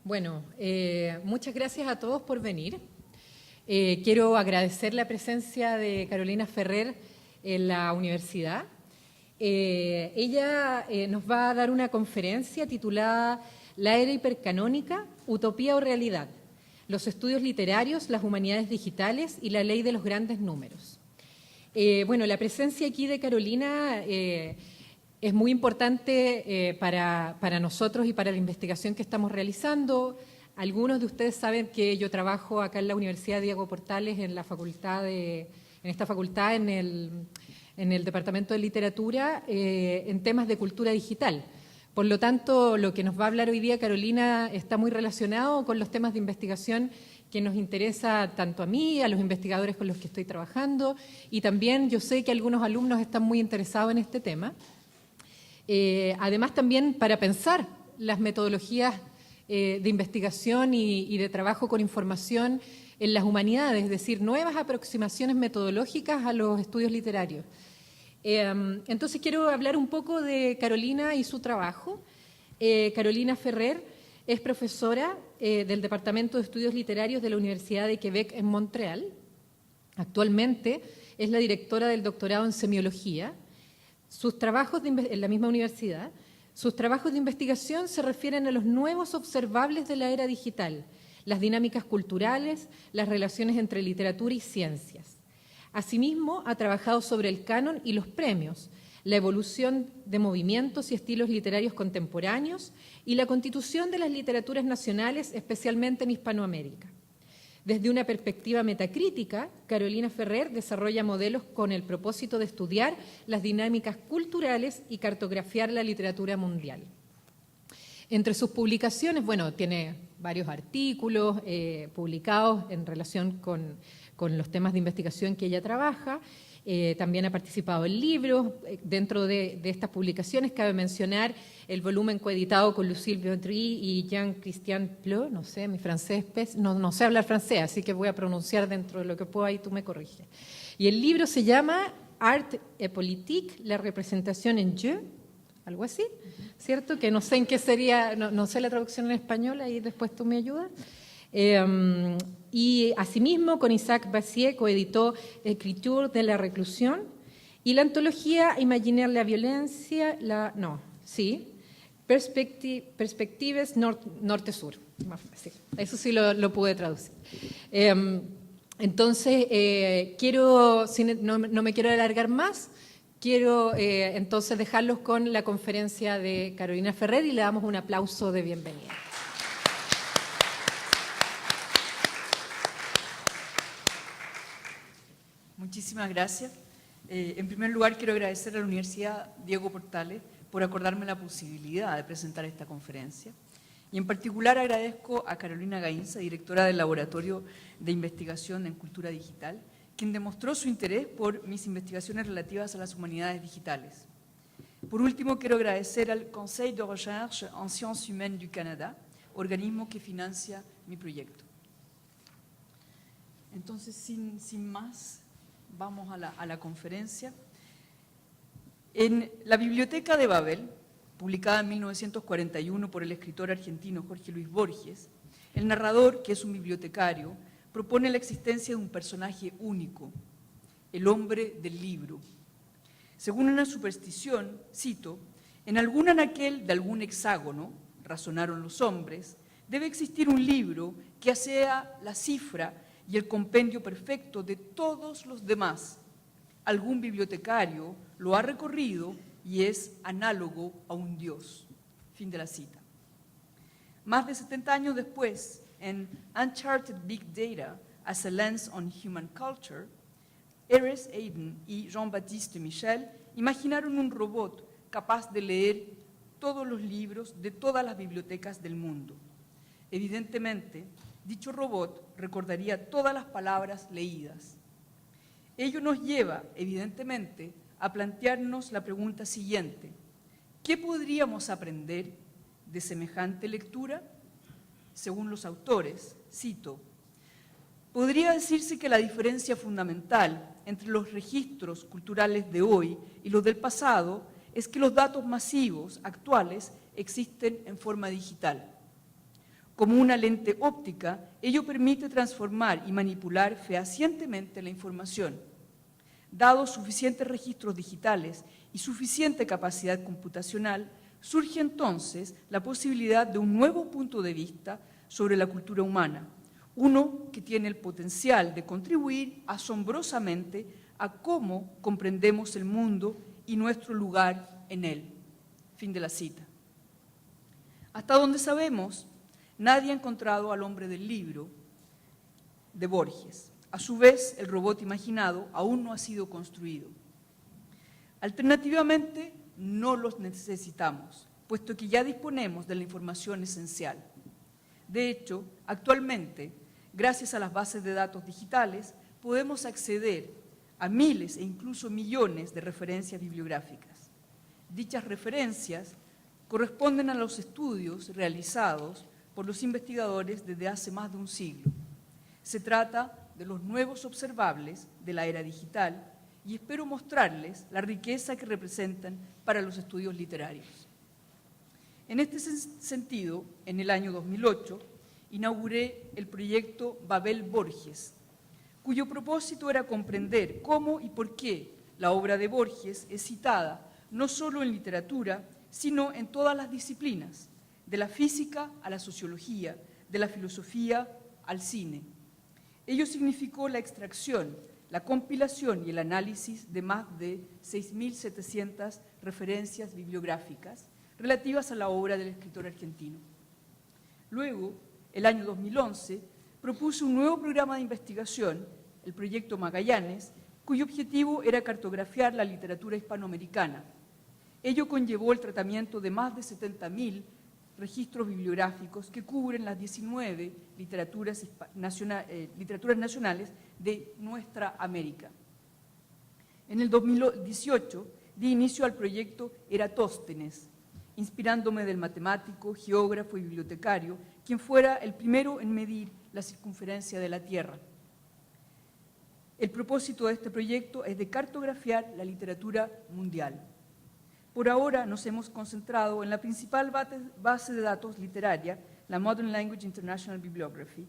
Bueno, muchas gracias a todos por venir. Quiero agradecer la presencia de Carolina Ferrer en la universidad. Ella nos va a dar una conferencia titulada La era hipercanónica, utopía o realidad, los estudios literarios, las humanidades digitales y la ley de los grandes números. Bueno, la presencia aquí de Carolina es muy importante para nosotros y para la investigación que estamos realizando. Algunos de ustedes saben que yo trabajo acá en la Universidad Diego Portales en el Departamento de Literatura en temas de cultura digital. Por lo tanto, lo que nos va a hablar hoy día Carolina está muy relacionado con los temas de investigación que nos interesa tanto a mí, a los investigadores con los que estoy trabajando, y también yo sé que algunos alumnos están muy interesados en este tema. Además, también para pensar las metodologías de investigación y de trabajo con información en las humanidades, es decir, nuevas aproximaciones metodológicas a los estudios literarios. Entonces quiero hablar un poco de Carolina y su trabajo. Carolina Ferrer es profesora del Departamento de Estudios Literarios de la Universidad de Quebec en Montreal. Actualmente es la directora del doctorado en semiología. Sus trabajos en la misma universidad, sus trabajos de investigación se refieren a los nuevos observables de la era digital, las dinámicas culturales, las relaciones entre literatura y ciencias. Asimismo, ha trabajado sobre el canon y los premios, la evolución de movimientos y estilos literarios contemporáneos y la constitución de las literaturas nacionales, especialmente en Hispanoamérica. Desde una perspectiva metacrítica, Carolina Ferrer desarrolla modelos con el propósito de estudiar las dinámicas culturales y cartografiar la literatura mundial. Entre sus publicaciones, bueno, tiene varios artículos publicados en relación con los temas de investigación que ella trabaja. También ha participado en libros. Dentro de estas publicaciones cabe mencionar el volumen coeditado con Lucille Baudry y Jean-Christian Pleu. No sé, mi francés, no sé hablar francés, así que voy a pronunciar dentro de lo que puedo, ahí tú me corriges. Y el libro se llama Art et Politique, la representación en jeu, algo así, ¿cierto? Que no sé en qué sería, no sé la traducción en español, ahí después tú me ayudas. Y asimismo con Isaac Bassier coeditó Écriture de la reclusión y la antología Imaginer la violencia, Perspectives Norte-Sur. Sí, eso sí lo pude traducir. Entonces, no me quiero alargar más, quiero entonces dejarlos con la conferencia de Carolina Ferrer y le damos un aplauso de bienvenida. Muchísimas gracias. En primer lugar, quiero agradecer a la Universidad Diego Portales por acordarme la posibilidad de presentar esta conferencia. Y en particular agradezco a Carolina Gainza, directora del Laboratorio de Investigación en Cultura Digital, quien demostró su interés por mis investigaciones relativas a las humanidades digitales. Por último, quiero agradecer al Conseil de Recherche en Sciences Humaines du Canada, organismo que financia mi proyecto. Entonces, sin más, vamos a la conferencia. En la Biblioteca de Babel, publicada en 1941 por el escritor argentino Jorge Luis Borges, el narrador, que es un bibliotecario, propone la existencia de un personaje único, el hombre del libro. Según una superstición, cito, en algún anaquel de algún hexágono, razonaron los hombres, debe existir un libro que sea la cifra y el compendio perfecto de todos los demás. Algún bibliotecario lo ha recorrido y es análogo a un dios. Fin de la cita. Más de 70 años después, en Uncharted Big Data as a Lens on Human Culture, Erez Aiden y Jean-Baptiste Michel imaginaron un robot capaz de leer todos los libros de todas las bibliotecas del mundo. Evidentemente, dicho robot recordaría todas las palabras leídas. Ello nos lleva, evidentemente, a plantearnos la pregunta siguiente: ¿qué podríamos aprender de semejante lectura? Según los autores, cito, podría decirse que la diferencia fundamental entre los registros culturales de hoy y los del pasado es que los datos masivos actuales existen en forma digital. como una lente óptica, ello permite transformar y manipular fehacientemente la información. Dados suficientes registros digitales y suficiente capacidad computacional, surge entonces la posibilidad de un nuevo punto de vista sobre la cultura humana, uno que tiene el potencial de contribuir asombrosamente a cómo comprendemos el mundo y nuestro lugar en él. Fin de la cita. Hasta donde sabemos, nadie ha encontrado al hombre del libro de Borges. A su vez, el robot imaginado aún no ha sido construido. Alternativamente, no los necesitamos, puesto que ya disponemos de la información esencial. De hecho, actualmente, gracias a las bases de datos digitales, podemos acceder a miles e incluso millones de referencias bibliográficas. Dichas referencias corresponden a los estudios realizados por los investigadores desde hace más de un siglo. Se trata de los nuevos observables de la era digital y espero mostrarles la riqueza que representan para los estudios literarios. En este sentido, en el año 2008, inauguré el proyecto Babel Borges, cuyo propósito era comprender cómo y por qué la obra de Borges es citada no solo en literatura, sino en todas las disciplinas, de la física a la sociología, de la filosofía al cine. Ello significó la extracción, la compilación y el análisis de más de 6.700 referencias bibliográficas relativas a la obra del escritor argentino. Luego, el año 2011, propuse un nuevo programa de investigación, el Proyecto Magallanes, cuyo objetivo era cartografiar la literatura hispanoamericana. Ello conllevó el tratamiento de más de 70.000 registros bibliográficos que cubren las 19 literaturas nacionales de nuestra América. En el 2018 di inicio al proyecto Eratóstenes, inspirándome del matemático, geógrafo y bibliotecario, quien fuera el primero en medir la circunferencia de la Tierra. El propósito de este proyecto es de cartografiar la literatura mundial. Por ahora nos hemos concentrado en la principal base de datos literaria, la Modern Language International Bibliography.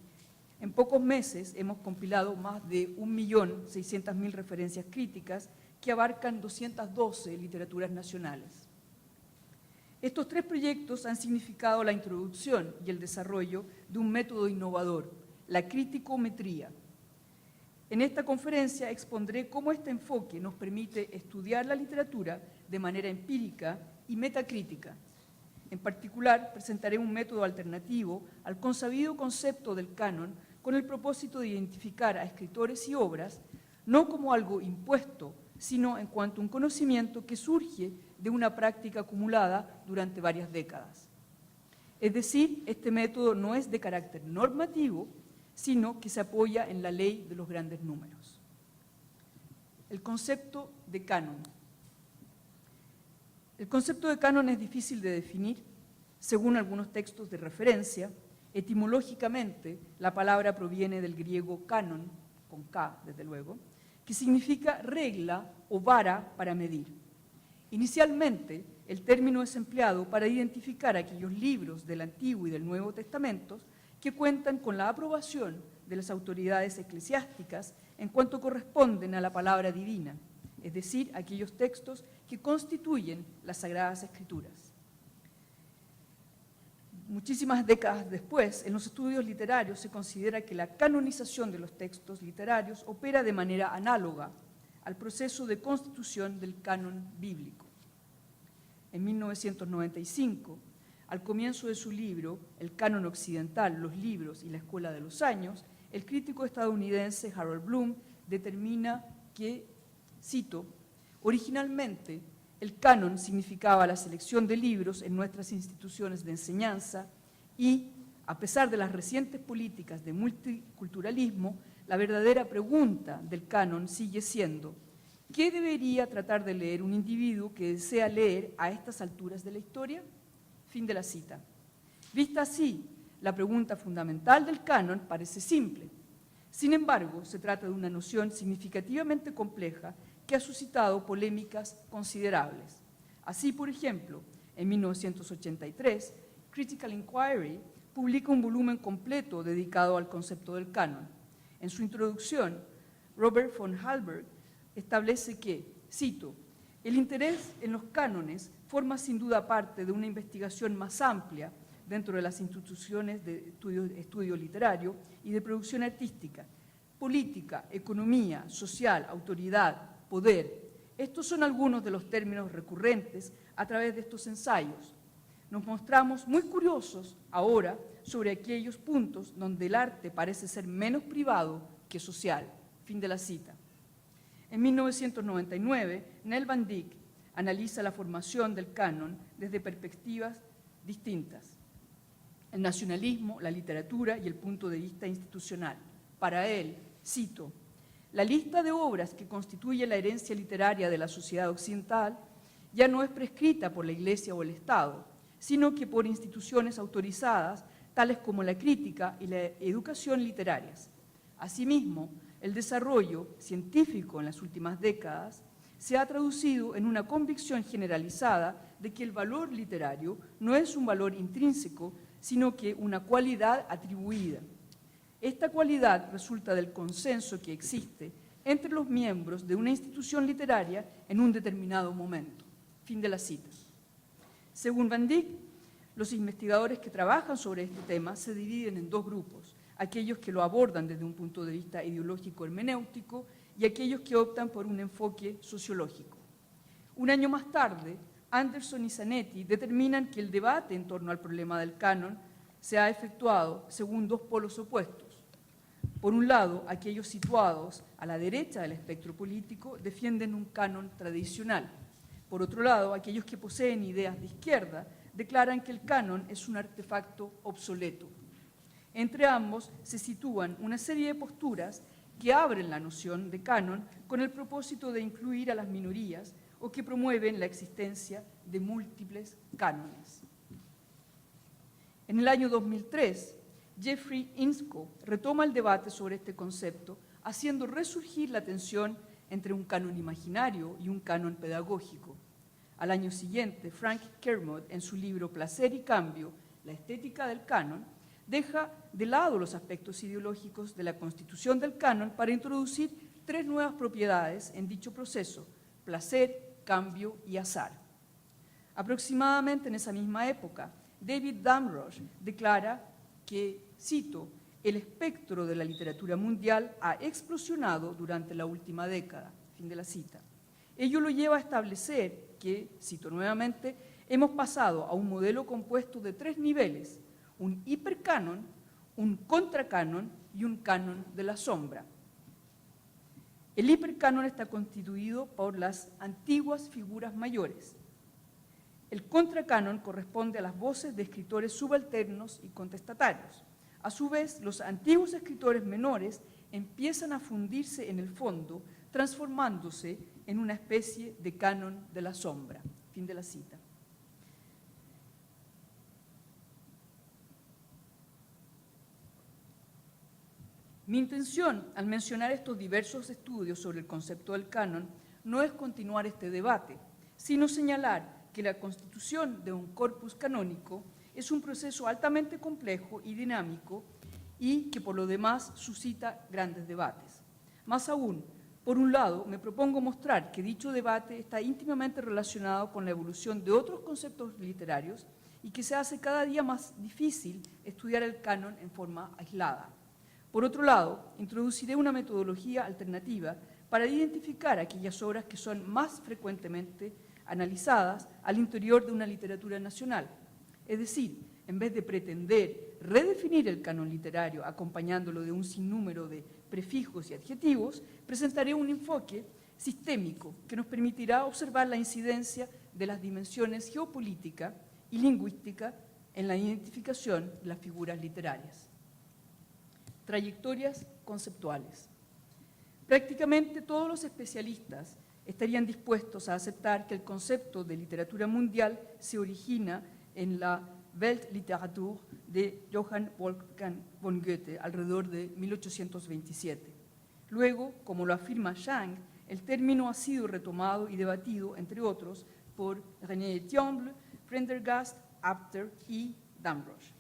En pocos meses hemos compilado más de 1.600.000 referencias críticas que abarcan 212 literaturas nacionales. Estos tres proyectos han significado la introducción y el desarrollo de un método innovador, la criticometría. En esta conferencia expondré cómo este enfoque nos permite estudiar la literatura de manera empírica y metacrítica. En particular, presentaré un método alternativo al consabido concepto del canon con el propósito de identificar a escritores y obras no como algo impuesto, sino en cuanto a un conocimiento que surge de una práctica acumulada durante varias décadas. Es decir, este método no es de carácter normativo, sino que se apoya en la ley de los grandes números. El concepto de canon. El concepto de canon es difícil de definir. Según algunos textos de referencia, etimológicamente la palabra proviene del griego canon, con K desde luego, que significa regla o vara para medir. Inicialmente, el término es empleado para identificar aquellos libros del Antiguo y del Nuevo Testamento que cuentan con la aprobación de las autoridades eclesiásticas en cuanto corresponden a la palabra divina, es decir, aquellos textos que constituyen las Sagradas Escrituras. Muchísimas décadas después, en los estudios literarios se considera que la canonización de los textos literarios opera de manera análoga al proceso de constitución del canon bíblico. En 1995, al comienzo de su libro, El canon occidental, los libros y la escuela de los años, el crítico estadounidense Harold Bloom determina que, cito, originalmente el canon significaba la selección de libros en nuestras instituciones de enseñanza y, a pesar de las recientes políticas de multiculturalismo, la verdadera pregunta del canon sigue siendo ¿qué debería tratar de leer un individuo que desea leer a estas alturas de la historia? Fin de la cita. Vista así, la pregunta fundamental del canon parece simple. Sin embargo, se trata de una noción significativamente compleja que ha suscitado polémicas considerables. Así, por ejemplo, en 1983, Critical Inquiry publica un volumen completo dedicado al concepto del canon. En su introducción, Robert von Halberg establece que, cito, el interés en los cánones forma sin duda parte de una investigación más amplia dentro de las instituciones de estudio literario y de producción artística. Política, economía, social, autoridad, poder. Estos son algunos de los términos recurrentes a través de estos ensayos. Nos mostramos muy curiosos ahora sobre aquellos puntos donde el arte parece ser menos privado que social. Fin de la cita. En 1999, Nel van Dijk analiza la formación del canon desde perspectivas distintas: el nacionalismo, la literatura y el punto de vista institucional. Para él, cito, la lista de obras que constituye la herencia literaria de la sociedad occidental ya no es prescrita por la Iglesia o el Estado, sino que por instituciones autorizadas, tales como la crítica y la educación literarias. Asimismo, el desarrollo científico en las últimas décadas se ha traducido en una convicción generalizada de que el valor literario no es un valor intrínseco, sino que una cualidad atribuida. Esta cualidad resulta del consenso que existe entre los miembros de una institución literaria en un determinado momento. Fin de la cita. Según Van Dijk, los investigadores que trabajan sobre este tema se dividen en dos grupos: aquellos que lo abordan desde un punto de vista ideológico hermenéutico y aquellos que optan por un enfoque sociológico. Un año más tarde, Anderson y Zanetti determinan que el debate en torno al problema del canon se ha efectuado según dos polos opuestos. Por un lado, aquellos situados a la derecha del espectro político defienden un canon tradicional. Por otro lado, aquellos que poseen ideas de izquierda declaran que el canon es un artefacto obsoleto. Entre ambos se sitúan una serie de posturas que abren la noción de canon con el propósito de incluir a las minorías o que promueven la existencia de múltiples cánones. En el año 2003, Jeffrey Insko retoma el debate sobre este concepto, haciendo resurgir la tensión entre un canon imaginario y un canon pedagógico. Al año siguiente, Frank Kermode, en su libro Placer y Cambio, la estética del canon, deja de lado los aspectos ideológicos de la constitución del canon para introducir tres nuevas propiedades en dicho proceso: placer, cambio y azar. Aproximadamente en esa misma época, David Damrosch declara que, cito, el espectro de la literatura mundial ha explosionado durante la última década. Fin de la cita. Ello lo lleva a establecer que, cito nuevamente, hemos pasado a un modelo compuesto de tres niveles: un hipercanon, un contracanon y un canon de la sombra. El hipercanon está constituido por las antiguas figuras mayores. El contracanon corresponde a las voces de escritores subalternos y contestatarios. A su vez, los antiguos escritores menores empiezan a fundirse en el fondo, transformándose en una especie de canon de la sombra. Fin de la cita. Mi intención, al mencionar estos diversos estudios sobre el concepto del canon, no es continuar este debate, sino señalar que la constitución de un corpus canónico es un proceso altamente complejo y dinámico y que por lo demás suscita grandes debates. Más aún, por un lado, me propongo mostrar que dicho debate está íntimamente relacionado con la evolución de otros conceptos literarios y que se hace cada día más difícil estudiar el canon en forma aislada. Por otro lado, introduciré una metodología alternativa para identificar aquellas obras que son más frecuentemente analizadas al interior de una literatura nacional. Es decir, en vez de pretender redefinir el canon literario acompañándolo de un sinnúmero de prefijos y adjetivos, presentaré un enfoque sistémico que nos permitirá observar la incidencia de las dimensiones geopolítica y lingüística en la identificación de las figuras literarias. Trayectorias conceptuales. Prácticamente todos los especialistas estarían dispuestos a aceptar que el concepto de literatura mundial se origina en la Weltliteratur de Johann Wolfgang von Goethe alrededor de 1827. Luego, como lo afirma Chang, el término ha sido retomado y debatido, entre otros, por René Etienne, Prendergast, Apter y Damrosch.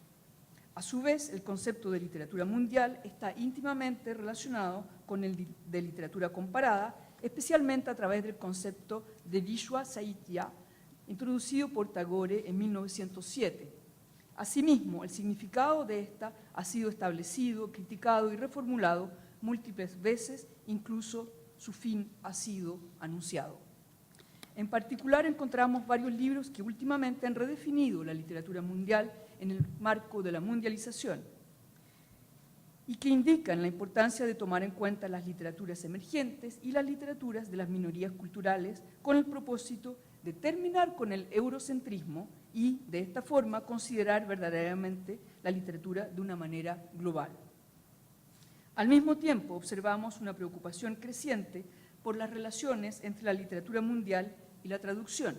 A su vez, el concepto de literatura mundial está íntimamente relacionado con el de literatura comparada, especialmente a través del concepto de Vishwa Sahitya, introducido por Tagore en 1907. Asimismo, el significado de esta ha sido establecido, criticado y reformulado múltiples veces, incluso su fin ha sido anunciado. En particular, encontramos varios libros que últimamente han redefinido la literatura mundial en el marco de la mundialización y que indican la importancia de tomar en cuenta las literaturas emergentes y las literaturas de las minorías culturales con el propósito de terminar con el eurocentrismo y, de esta forma, considerar verdaderamente la literatura de una manera global. Al mismo tiempo, observamos una preocupación creciente por las relaciones entre la literatura mundial y la traducción.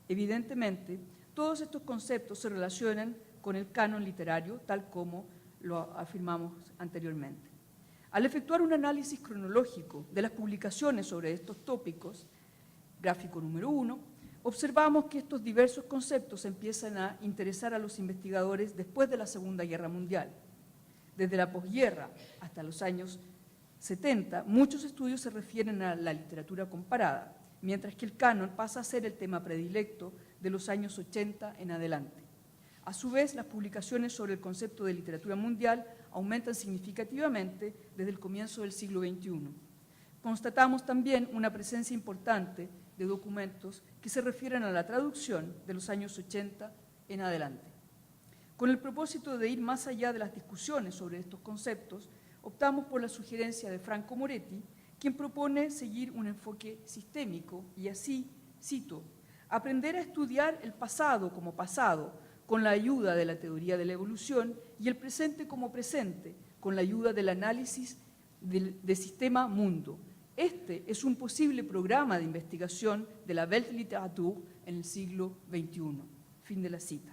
Evidentemente, todos estos conceptos se relacionan con el canon literario, tal como lo afirmamos anteriormente. Al efectuar un análisis cronológico de las publicaciones sobre estos tópicos, gráfico número 1, observamos que estos diversos conceptos empiezan a interesar a los investigadores después de la Segunda Guerra Mundial. Desde la posguerra hasta los años 70, muchos estudios se refieren a la literatura comparada, mientras que el canon pasa a ser el tema predilecto de los años 80 en adelante. A su vez, las publicaciones sobre el concepto de literatura mundial aumentan significativamente desde el comienzo del siglo XXI. Constatamos también una presencia importante de documentos que se refieren a la traducción de los años 80 en adelante. Con el propósito de ir más allá de las discusiones sobre estos conceptos, optamos por la sugerencia de Franco Moretti, quien propone seguir un enfoque sistémico y así, cito, aprender a estudiar el pasado como pasado, con la ayuda de la teoría de la evolución, y el presente como presente, con la ayuda del análisis de sistema mundo. Este es un posible programa de investigación de la Weltliteratur en el siglo XXI. Fin de la cita.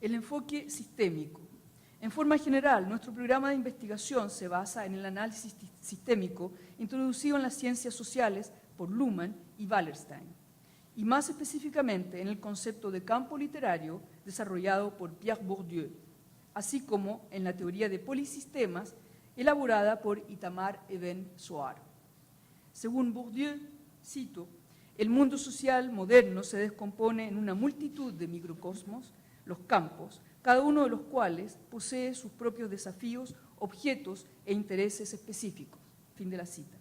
El enfoque sistémico. En forma general, nuestro programa de investigación se basa en el análisis sistémico introducido en las ciencias sociales por Luhmann y Wallerstein, y más específicamente en el concepto de campo literario desarrollado por Pierre Bourdieu, así como en la teoría de polisistemas elaborada por Itamar Eben-Zohar. Según Bourdieu, cito, el mundo social moderno se descompone en una multitud de microcosmos, los campos, cada uno de los cuales posee sus propios desafíos, objetos e intereses específicos. Fin de la cita.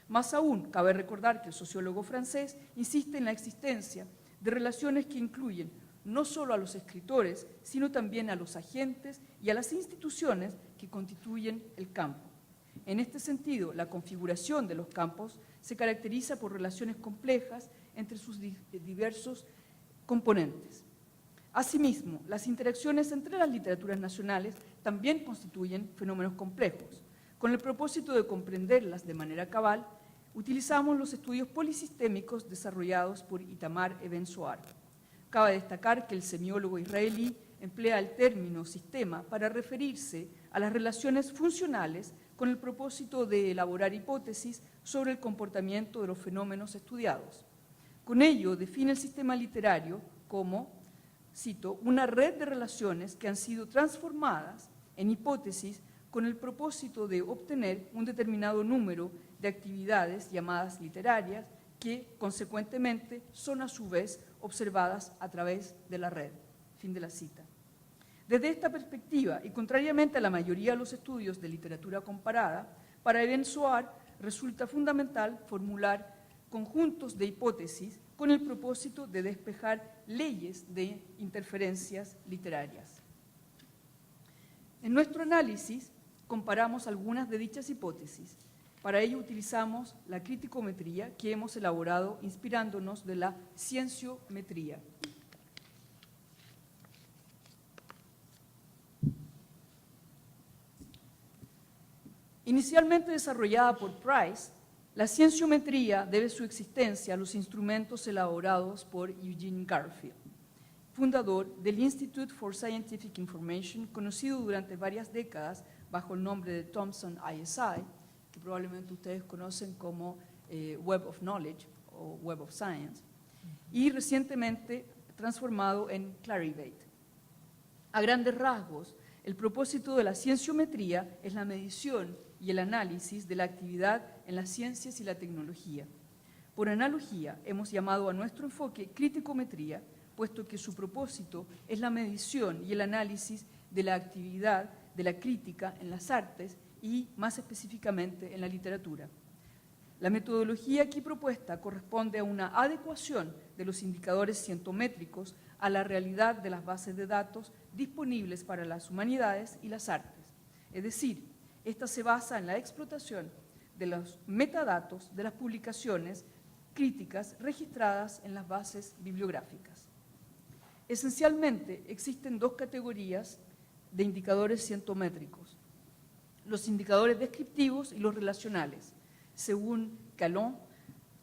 Más aún, cabe recordar que el sociólogo francés insiste en la existencia de relaciones que incluyen no solo a los escritores, sino también a los agentes y a las instituciones que constituyen el campo. En este sentido, la configuración de los campos se caracteriza por relaciones complejas entre sus diversos componentes. Asimismo, las interacciones entre las literaturas nacionales también constituyen fenómenos complejos. Con el propósito de comprenderlas de manera cabal, utilizamos los estudios polisistémicos desarrollados por Itamar Eben-Zohar. Cabe destacar que el semiólogo israelí emplea el término sistema para referirse a las relaciones funcionales con el propósito de elaborar hipótesis sobre el comportamiento de los fenómenos estudiados. Con ello, define el sistema literario como, cito, una red de relaciones que han sido transformadas en hipótesis con el propósito de obtener un determinado número de actividades llamadas literarias que, consecuentemente, son a su vez observadas a través de la red. Fin de la cita. Desde esta perspectiva, y contrariamente a la mayoría de los estudios de literatura comparada, para Eben-Zohar resulta fundamental formular conjuntos de hipótesis con el propósito de despejar leyes de interferencias literarias. En nuestro análisis, comparamos algunas de dichas hipótesis. Para ello utilizamos la criticometría que hemos elaborado inspirándonos de la cienciometría. Inicialmente desarrollada por Price, la cienciometría debe su existencia a los instrumentos elaborados por Eugene Garfield, fundador del Institute for Scientific Information, conocido durante varias décadas bajo el nombre de Thomson ISI, que probablemente ustedes conocen como Web of Knowledge o Web of Science, y recientemente transformado en Clarivate. A grandes rasgos, el propósito de la cienciometría es la medición y el análisis de la actividad en las ciencias y la tecnología. Por analogía, hemos llamado a nuestro enfoque criticometría, puesto que su propósito es la medición y el análisis de la actividad de la crítica en las artes y, más específicamente, en la literatura. La metodología aquí propuesta corresponde a una adecuación de los indicadores cientométricos a la realidad de las bases de datos disponibles para las humanidades y las artes. Es decir, esta se basa en la explotación de los metadatos de las publicaciones críticas registradas en las bases bibliográficas. Esencialmente, existen dos categorías de indicadores cientométricos: los indicadores descriptivos y los relacionales. Según Calon,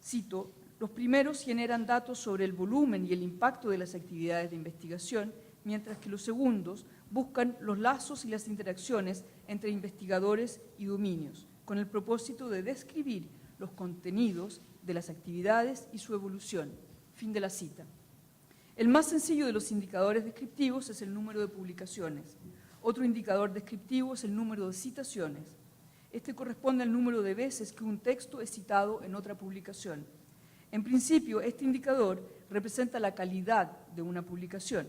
cito, los primeros generan datos sobre el volumen y el impacto de las actividades de investigación, mientras que los segundos buscan los lazos y las interacciones entre investigadores y dominios, con el propósito de describir los contenidos de las actividades y su evolución. Fin de la cita. El más sencillo de los indicadores descriptivos es el número de publicaciones. Otro indicador descriptivo es el número de citaciones. Este corresponde al número de veces que un texto es citado en otra publicación. En principio, este indicador representa la calidad de una publicación.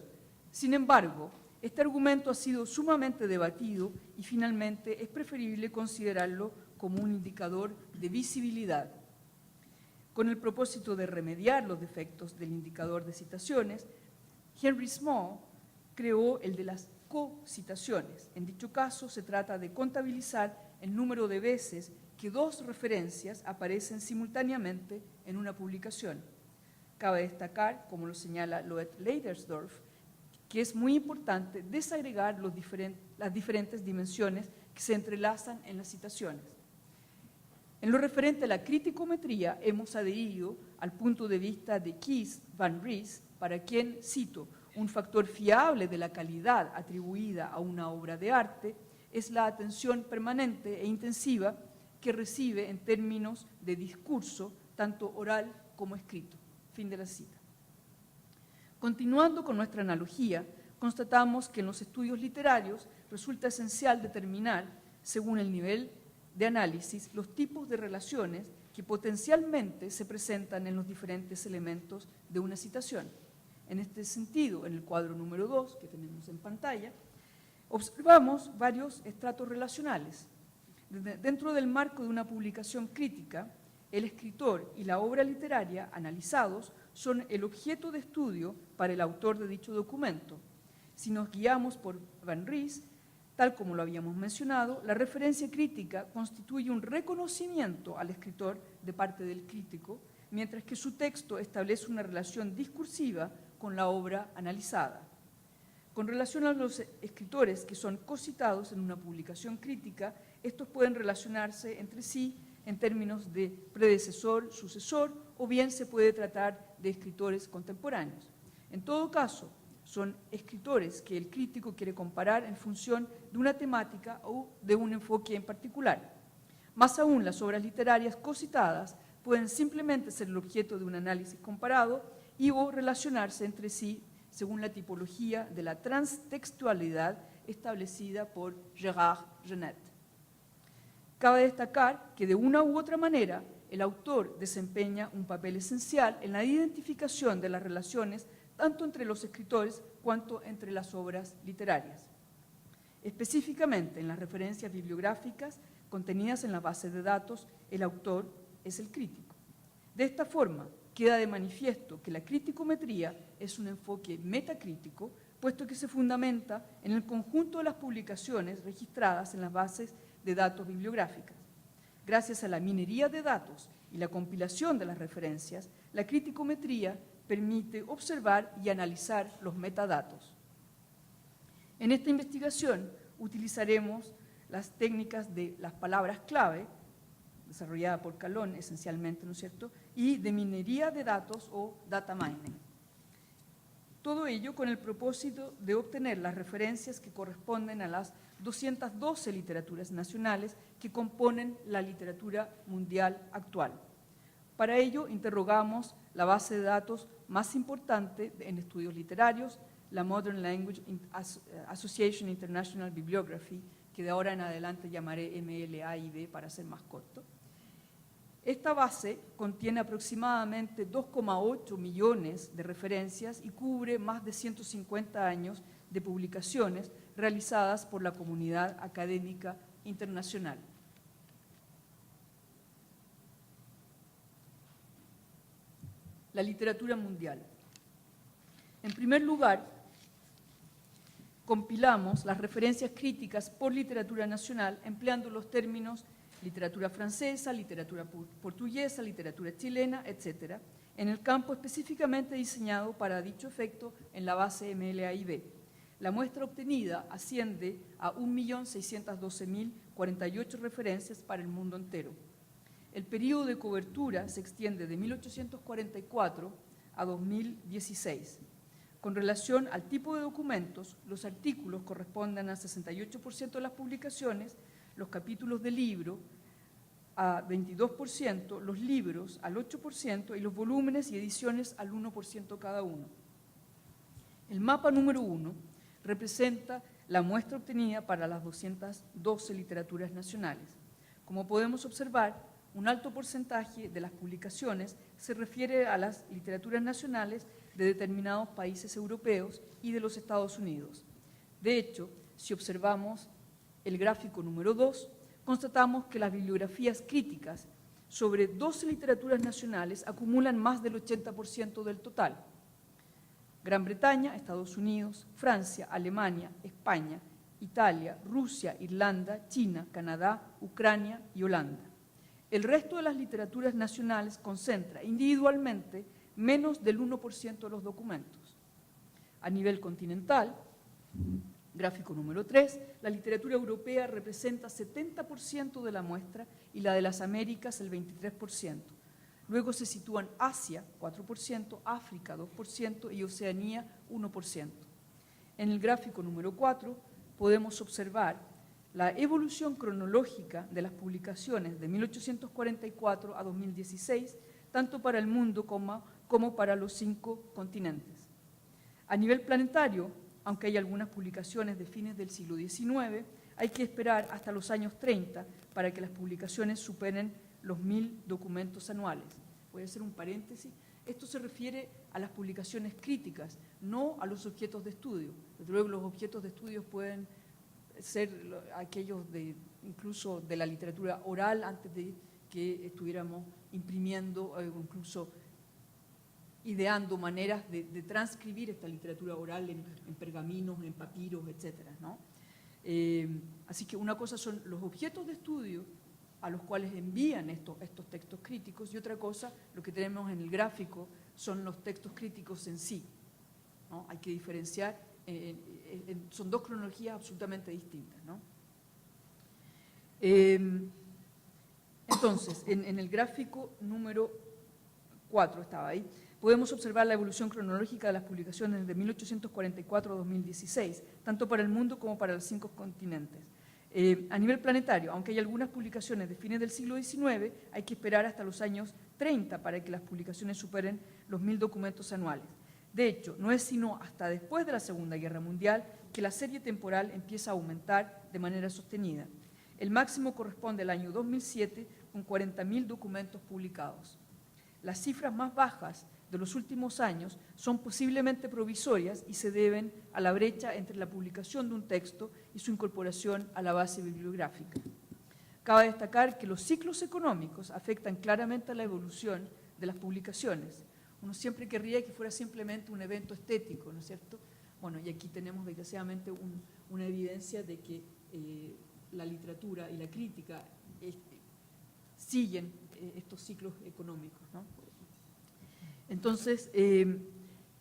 Sin embargo, este argumento ha sido sumamente debatido y finalmente es preferible considerarlo como un indicador de visibilidad. Con el propósito de remediar los defectos del indicador de citaciones, Henry Small creó el de las cocitaciones. En dicho caso, se trata de contabilizar el número de veces que dos referencias aparecen simultáneamente en una publicación. Cabe destacar, como lo señala Loet Leidersdorf, que es muy importante desagregar las diferentes dimensiones que se entrelazan en las citaciones. En lo referente a la criticometría, hemos adherido al punto de vista de Kees van Ries, para quien, cito, un factor fiable de la calidad atribuida a una obra de arte es la atención permanente e intensiva que recibe en términos de discurso, tanto oral como escrito. Fin de la cita. Continuando con nuestra analogía, constatamos que en los estudios literarios resulta esencial determinar, según el nivel de análisis, los tipos de relaciones que potencialmente se presentan en los diferentes elementos de una citación. En este sentido, en el cuadro número 2, que tenemos en pantalla, observamos varios estratos relacionales. Dentro del marco de una publicación crítica, el escritor y la obra literaria analizados son el objeto de estudio para el autor de dicho documento. Si nos guiamos por Van Ries, tal como lo habíamos mencionado, la referencia crítica constituye un reconocimiento al escritor de parte del crítico, mientras que su texto establece una relación discursiva con la obra analizada. Con relación a los escritores que son cocitados en una publicación crítica, estos pueden relacionarse entre sí en términos de predecesor, sucesor, o bien se puede tratar de escritores contemporáneos. En todo caso, son escritores que el crítico quiere comparar en función de una temática o de un enfoque en particular. Más aún, las obras literarias cocitadas pueden simplemente ser el objeto de un análisis comparado y o relacionarse entre sí según la tipología de la transtextualidad establecida por Gérard Genette. Cabe destacar que de una u otra manera el autor desempeña un papel esencial en la identificación de las relaciones tanto entre los escritores cuanto entre las obras literarias. Específicamente en las referencias bibliográficas contenidas en las bases de datos, el autor es el crítico. De esta forma, queda de manifiesto que la criticometría es un enfoque metacrítico, puesto que se fundamenta en el conjunto de las publicaciones registradas en las bases de datos bibliográficas. Gracias a la minería de datos y la compilación de las referencias, la criticometría permite observar y analizar los metadatos. En esta investigación utilizaremos las técnicas de las palabras clave, desarrollada por Calon esencialmente, ¿no es cierto?, y de minería de datos o data mining. Todo ello con el propósito de obtener las referencias que corresponden a las 212 literaturas nacionales que componen la literatura mundial actual. Para ello interrogamos la base de datos más importante en estudios literarios, la Modern Language Association International Bibliography, que de ahora en adelante llamaré MLAIB para ser más corto. Esta base contiene aproximadamente 2,8 millones de referencias y cubre más de 150 años de publicaciones realizadas por la comunidad académica internacional. La literatura mundial. En primer lugar, compilamos las referencias críticas por literatura nacional empleando los términos literatura francesa, literatura portuguesa, literatura chilena, etc., en el campo específicamente diseñado para dicho efecto en la base MLAIB. La muestra obtenida asciende a 1.612.048 referencias para el mundo entero. El periodo de cobertura se extiende de 1844 a 2016. Con relación al tipo de documentos, los artículos corresponden al 68% de las publicaciones, los capítulos de libro a 22%, los libros al 8% y los volúmenes y ediciones al 1% cada uno. El mapa número 1 representa la muestra obtenida para las 212 literaturas nacionales. Como podemos observar, un alto porcentaje de las publicaciones se refiere a las literaturas nacionales de determinados países europeos y de los Estados Unidos. De hecho, si observamos el gráfico número 2, constatamos que las bibliografías críticas sobre 12 literaturas nacionales acumulan más del 80% del total. Gran Bretaña, Estados Unidos, Francia, Alemania, España, Italia, Rusia, Irlanda, China, Canadá, Ucrania y Holanda. El resto de las literaturas nacionales concentra individualmente menos del 1% de los documentos. A nivel continental, gráfico número 3, la literatura europea representa 70% de la muestra y la de las Américas el 23%. Luego se sitúan Asia, 4%, África, 2% y Oceanía, 1%. En el gráfico número 4 podemos observar la evolución cronológica de las publicaciones de 1844 a 2016, tanto para el mundo como para los 5 continentes. A nivel planetario, aunque hay algunas publicaciones de fines del siglo XIX, hay que esperar hasta los años 30 para que las publicaciones superen los 1000 documentos anuales. Voy a hacer un paréntesis. Esto se refiere a las publicaciones críticas, no a los objetos de estudio. Desde luego los objetos de estudio pueden ser aquellos incluso de la literatura oral antes de que estuviéramos imprimiendo o incluso ideando maneras de transcribir esta literatura oral en pergaminos, en papiros, etc., ¿no? Así que una cosa son los objetos de estudio a los cuales envían estos textos críticos y otra cosa, lo que tenemos en el gráfico, son los textos críticos en sí, ¿no? Hay que diferenciar, son dos cronologías absolutamente distintas, ¿no? Entonces, en el gráfico número 4 estaba ahí, podemos observar la evolución cronológica de las publicaciones de 1844 a 2016, tanto para el mundo como para los 5 continentes. A nivel planetario, aunque hay algunas publicaciones de fines del siglo XIX, hay que esperar hasta los años 30 para que las publicaciones superen los 1000 documentos anuales. De hecho, no es sino hasta después de la Segunda Guerra Mundial que la serie temporal empieza a aumentar de manera sostenida. El máximo corresponde al año 2007 con 40.000 documentos publicados. Las cifras más bajas de los últimos años son posiblemente provisorias y se deben a la brecha entre la publicación de un texto y su incorporación a la base bibliográfica. Cabe destacar que los ciclos económicos afectan claramente a la evolución de las publicaciones. Uno siempre querría que fuera simplemente un evento estético, ¿no es cierto? Bueno, y aquí tenemos desgraciadamente una evidencia de que la literatura y la crítica siguen estos ciclos económicos, ¿no? Entonces,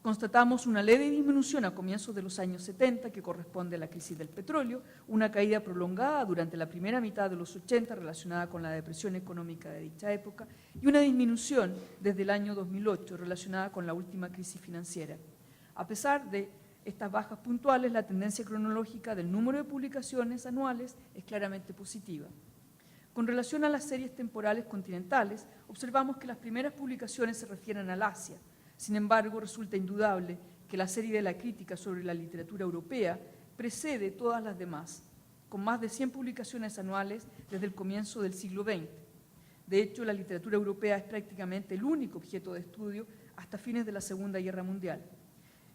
constatamos una leve disminución a comienzos de los años 70, que corresponde a la crisis del petróleo, una caída prolongada durante la primera mitad de los 80 relacionada con la depresión económica de dicha época y una disminución desde el año 2008 relacionada con la última crisis financiera. A pesar de estas bajas puntuales, la tendencia cronológica del número de publicaciones anuales es claramente positiva. Con relación a las series temporales continentales, observamos que las primeras publicaciones se refieren al Asia. Sin embargo, resulta indudable que la serie de la crítica sobre la literatura europea precede todas las demás, con más de 100 publicaciones anuales desde el comienzo del siglo XX. De hecho, la literatura europea es prácticamente el único objeto de estudio hasta fines de la Segunda Guerra Mundial.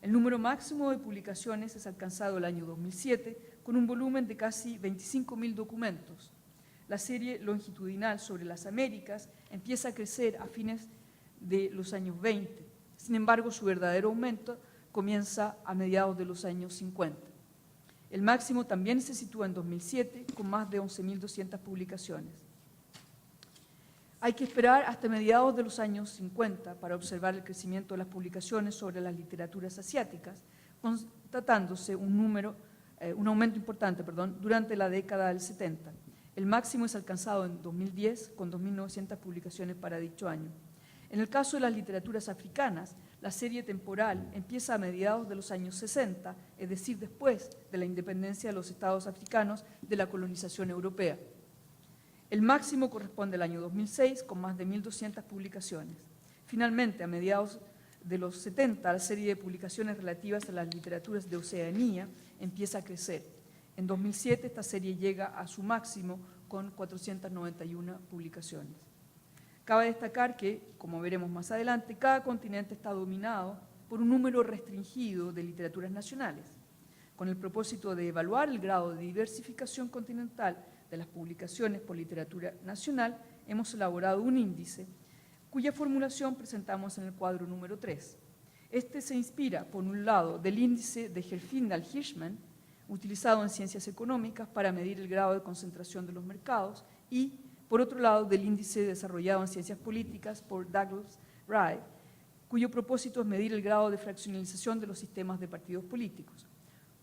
El número máximo de publicaciones es alcanzado el año 2007, con un volumen de casi 25.000 documentos. La serie longitudinal sobre las Américas empieza a crecer a fines de los años 20. Sin embargo, su verdadero aumento comienza a mediados de los años 50. El máximo también se sitúa en 2007, con más de 11.200 publicaciones. Hay que esperar hasta mediados de los años 50 para observar el crecimiento de las publicaciones sobre las literaturas asiáticas, constatándose un aumento importante durante la década del 70. El máximo es alcanzado en 2010, con 2.900 publicaciones para dicho año. En el caso de las literaturas africanas, la serie temporal empieza a mediados de los años 60, es decir, después de la independencia de los estados africanos de la colonización europea. El máximo corresponde al año 2006, con más de 1.200 publicaciones. Finalmente, a mediados de los 70, la serie de publicaciones relativas a las literaturas de Oceanía empieza a crecer. En 2007, esta serie llega a su máximo con 491 publicaciones. Cabe destacar que, como veremos más adelante, cada continente está dominado por un número restringido de literaturas nacionales. Con el propósito de evaluar el grado de diversificación continental de las publicaciones por literatura nacional, hemos elaborado un índice cuya formulación presentamos en el cuadro número 3. Este se inspira, por un lado, del índice de Gelfindal-Hirschman, utilizado en ciencias económicas para medir el grado de concentración de los mercados, y, por otro lado, del índice desarrollado en ciencias políticas por Douglas Rye, cuyo propósito es medir el grado de fraccionalización de los sistemas de partidos políticos.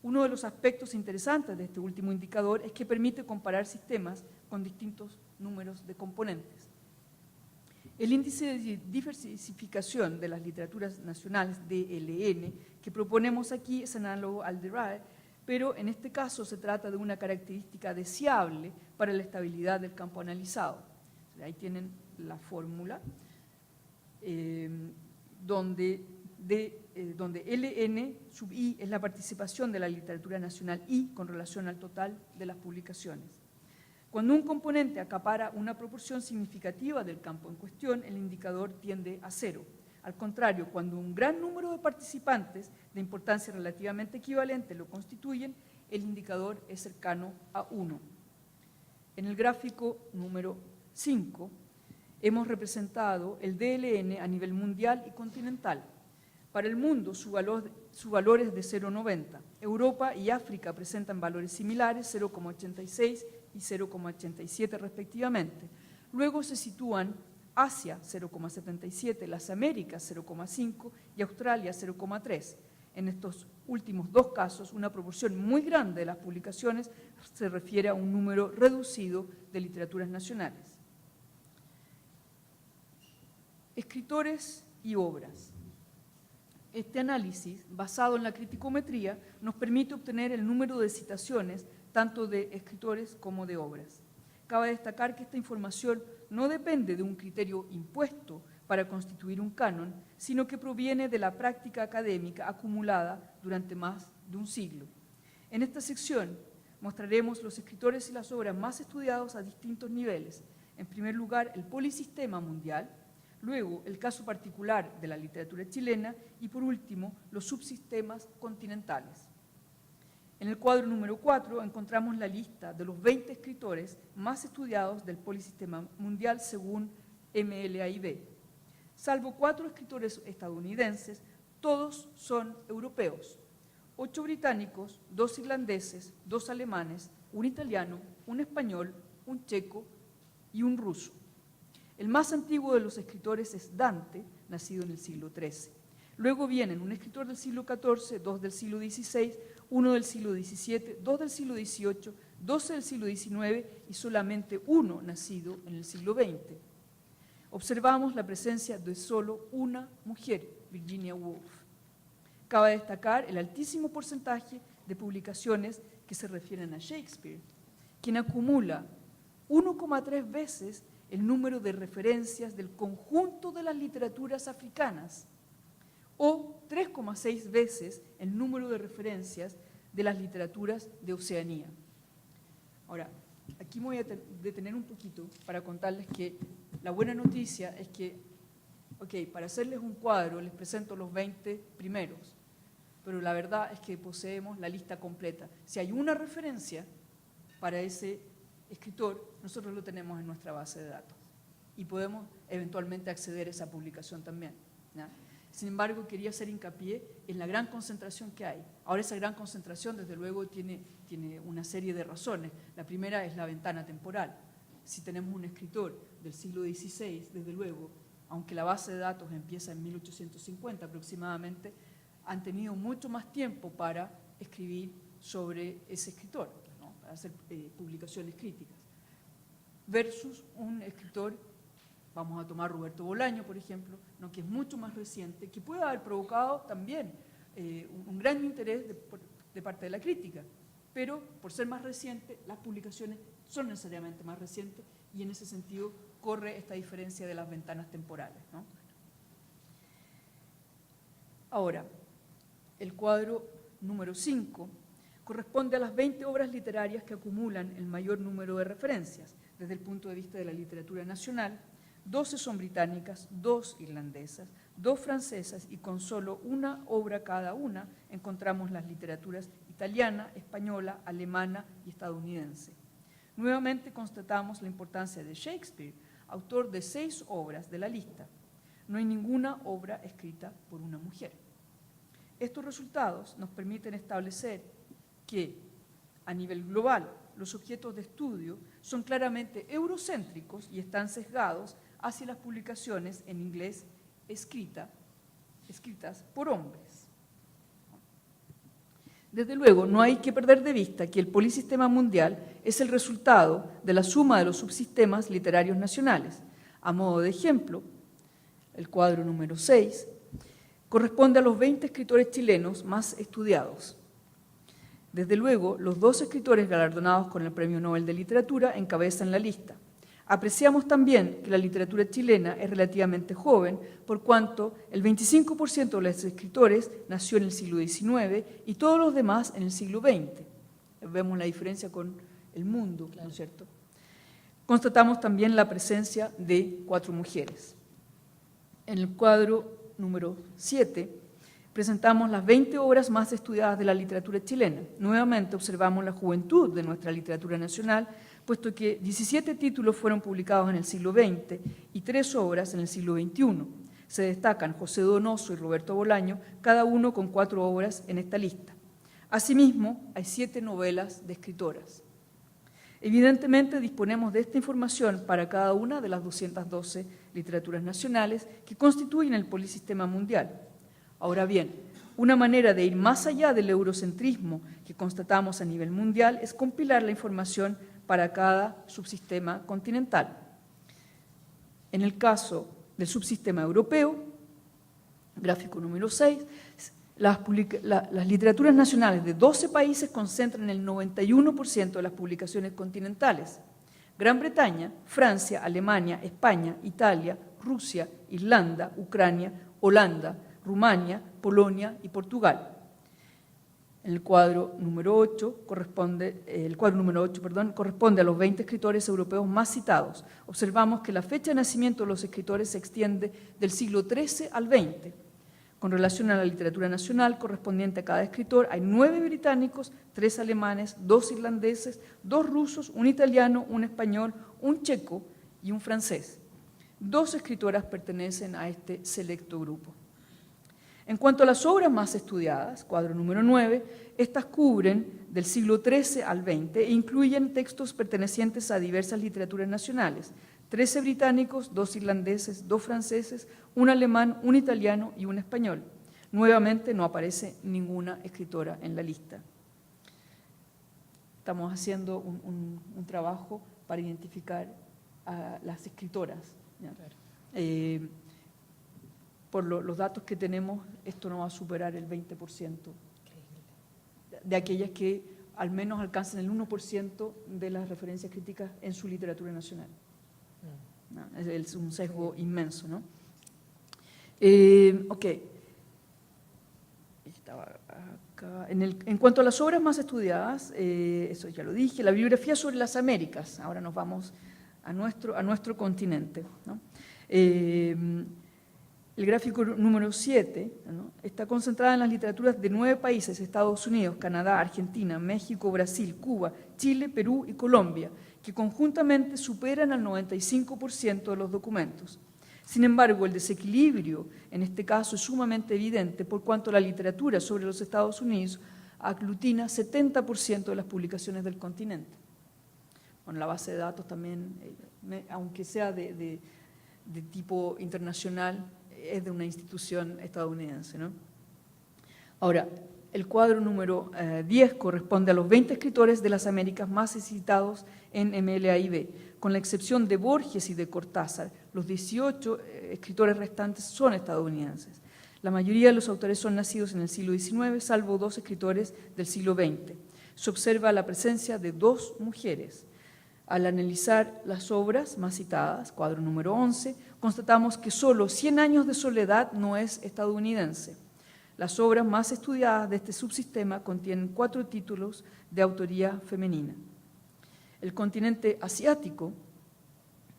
Uno de los aspectos interesantes de este último indicador es que permite comparar sistemas con distintos números de componentes. El índice de diversificación de las literaturas nacionales, DLN, que proponemos aquí es análogo al de Rye, pero en este caso se trata de una característica deseable para la estabilidad del campo analizado. Ahí tienen la fórmula, donde LN sub I es la participación de la literatura nacional I con relación al total de las publicaciones. Cuando un componente acapara una proporción significativa del campo en cuestión, el indicador tiende a 0. Al contrario, cuando un gran número de participantes de importancia relativamente equivalente lo constituyen, el indicador es cercano a 1. En el gráfico número 5 hemos representado el DLN a nivel mundial y continental. Para el mundo, su valor es de 0,90. Europa y África presentan valores similares, 0,86 y 0,87 respectivamente. Luego se sitúan Asia 0,77, las Américas 0,5 y Australia 0,3. En estos últimos dos casos, una proporción muy grande de las publicaciones se refiere a un número reducido de literaturas nacionales. Escritores y obras. Este análisis, basado en la criticometría, nos permite obtener el número de citaciones tanto de escritores como de obras. Cabe destacar que esta información no depende de un criterio impuesto para constituir un canon, sino que proviene de la práctica académica acumulada durante más de un siglo. En esta sección mostraremos los escritores y las obras más estudiados a distintos niveles. En primer lugar, el polisistema mundial, luego el caso particular de la literatura chilena y por último los subsistemas continentales. En el cuadro número 4 encontramos la lista de los 20 escritores más estudiados del polisistema mundial según MLAIB. Salvo 4 escritores estadounidenses, todos son europeos. 8 británicos, 2 irlandeses, 2 alemanes, un italiano, un español, un checo y un ruso. El más antiguo de los escritores es Dante, nacido en el siglo XIII. Luego vienen un escritor del siglo XIV, 2 del siglo XVI, 1 del siglo XVII, 2 del siglo XVIII, 12 del siglo XIX y solamente 1 nacido en el siglo XX. Observamos la presencia de solo una mujer, Virginia Woolf. Cabe destacar el altísimo porcentaje de publicaciones que se refieren a Shakespeare, quien acumula 1,3 veces el número de referencias del conjunto de las literaturas africanas, o 3,6 veces el número de referencias de las literaturas de Oceanía. Ahora, aquí me voy a detener un poquito para contarles que la buena noticia es que, para hacerles un cuadro les presento los 20 primeros, pero la verdad es que poseemos la lista completa. Si hay una referencia para ese escritor, nosotros lo tenemos en nuestra base de datos y podemos eventualmente acceder a esa publicación también, ¿ya? Sin embargo, quería hacer hincapié en la gran concentración que hay. Ahora, esa gran concentración, desde luego, tiene una serie de razones. La primera es la ventana temporal. Si tenemos un escritor del siglo XVI, desde luego, aunque la base de datos empieza en 1850 aproximadamente, han tenido mucho más tiempo para escribir sobre ese escritor, ¿no? Para hacer publicaciones críticas, versus un escritor, vamos a tomar Roberto Bolaño, por ejemplo, ¿no? Que es mucho más reciente, que puede haber provocado también un gran interés de parte de la crítica, pero por ser más reciente, las publicaciones son necesariamente más recientes y en ese sentido corre esta diferencia de las ventanas temporales, ¿no? Ahora, el cuadro número 5 corresponde a las 20 obras literarias que acumulan el mayor número de referencias. Desde el punto de vista de la literatura nacional, 12 son británicas, 2 irlandesas, 2 francesas y con solo una obra cada una encontramos las literaturas italiana, española, alemana y estadounidense. Nuevamente constatamos la importancia de Shakespeare, autor de 6 obras de la lista. No hay ninguna obra escrita por una mujer. Estos resultados nos permiten establecer que, a nivel global, los objetos de estudio son claramente eurocéntricos y están sesgados hacia las publicaciones en inglés escritas por hombres. Desde luego, no hay que perder de vista que el polisistema mundial es el resultado de la suma de los subsistemas literarios nacionales. A modo de ejemplo, el cuadro número 6 corresponde a los 20 escritores chilenos más estudiados. Desde luego, los 2 escritores galardonados con el Premio Nobel de Literatura encabezan la lista. Apreciamos también que la literatura chilena es relativamente joven, por cuanto el 25% de los escritores nació en el siglo XIX y todos los demás en el siglo XX. Vemos la diferencia con el mundo, ¿no es cierto? Constatamos también la presencia de 4 mujeres. En el cuadro número 7 presentamos las 20 obras más estudiadas de la literatura chilena. Nuevamente observamos la juventud de nuestra literatura nacional, puesto que 17 títulos fueron publicados en el siglo XX y 3 obras en el siglo XXI. Se destacan José Donoso y Roberto Bolaño, cada uno con 4 obras en esta lista. Asimismo, hay 7 novelas de escritoras. Evidentemente, disponemos de esta información para cada una de las 212 literaturas nacionales que constituyen el polisistema mundial. Ahora bien, una manera de ir más allá del eurocentrismo que constatamos a nivel mundial es compilar la información para cada subsistema continental. En el caso del subsistema europeo, gráfico número 6, las literaturas nacionales de 12 países concentran el 91% de las publicaciones continentales. Gran Bretaña, Francia, Alemania, España, Italia, Rusia, Irlanda, Ucrania, Holanda, Rumania, Polonia y Portugal. En el cuadro número 8 corresponde a los 20 escritores europeos más citados. Observamos que la fecha de nacimiento de los escritores se extiende del siglo XIII al XX. Con relación a la literatura nacional correspondiente a cada escritor, hay 9 británicos, 3 alemanes, 2 irlandeses, 2 rusos, un italiano, un español, un checo y un francés. 2 escritoras pertenecen a este selecto grupo. En cuanto a las obras más estudiadas, cuadro número 9, estas cubren del siglo XIII al XX e incluyen textos pertenecientes a diversas literaturas nacionales, 13 británicos, 2 irlandeses, 2 franceses, un alemán, un italiano y un español. Nuevamente no aparece ninguna escritora en la lista. Estamos haciendo un trabajo para identificar a las escritoras, ¿ya? Por los datos que tenemos, esto no va a superar el 20% de aquellas que al menos alcancen el 1% de las referencias críticas en su literatura nacional. ¿No? Es un sesgo inmenso, ¿no? Ok. En cuanto a las obras más estudiadas, eso ya lo dije, la bibliografía sobre las Américas, ahora nos vamos a nuestro continente, ¿no? El gráfico número 7, ¿no?, está concentrada en las literaturas de 9 países: Estados Unidos, Canadá, Argentina, México, Brasil, Cuba, Chile, Perú y Colombia, que conjuntamente superan al 95% de los documentos. Sin embargo, el desequilibrio en este caso es sumamente evidente por cuanto la literatura sobre los Estados Unidos aglutina 70% de las publicaciones del continente. Bueno, la base de datos también, aunque sea de tipo internacional, es de una institución estadounidense, ¿no? Ahora, el cuadro número 10 corresponde a los 20 escritores de las Américas más citados en MLAIB, con la excepción de Borges y de Cortázar. Los 18 escritores restantes son estadounidenses. La mayoría de los autores son nacidos en el siglo XIX, salvo 2 escritores del siglo XX. Se observa la presencia de 2 mujeres. Al analizar las obras más citadas, cuadro número 11, constatamos que solo 100 años de soledad no es estadounidense. Las obras más estudiadas de este subsistema contienen 4 títulos de autoría femenina. El continente asiático,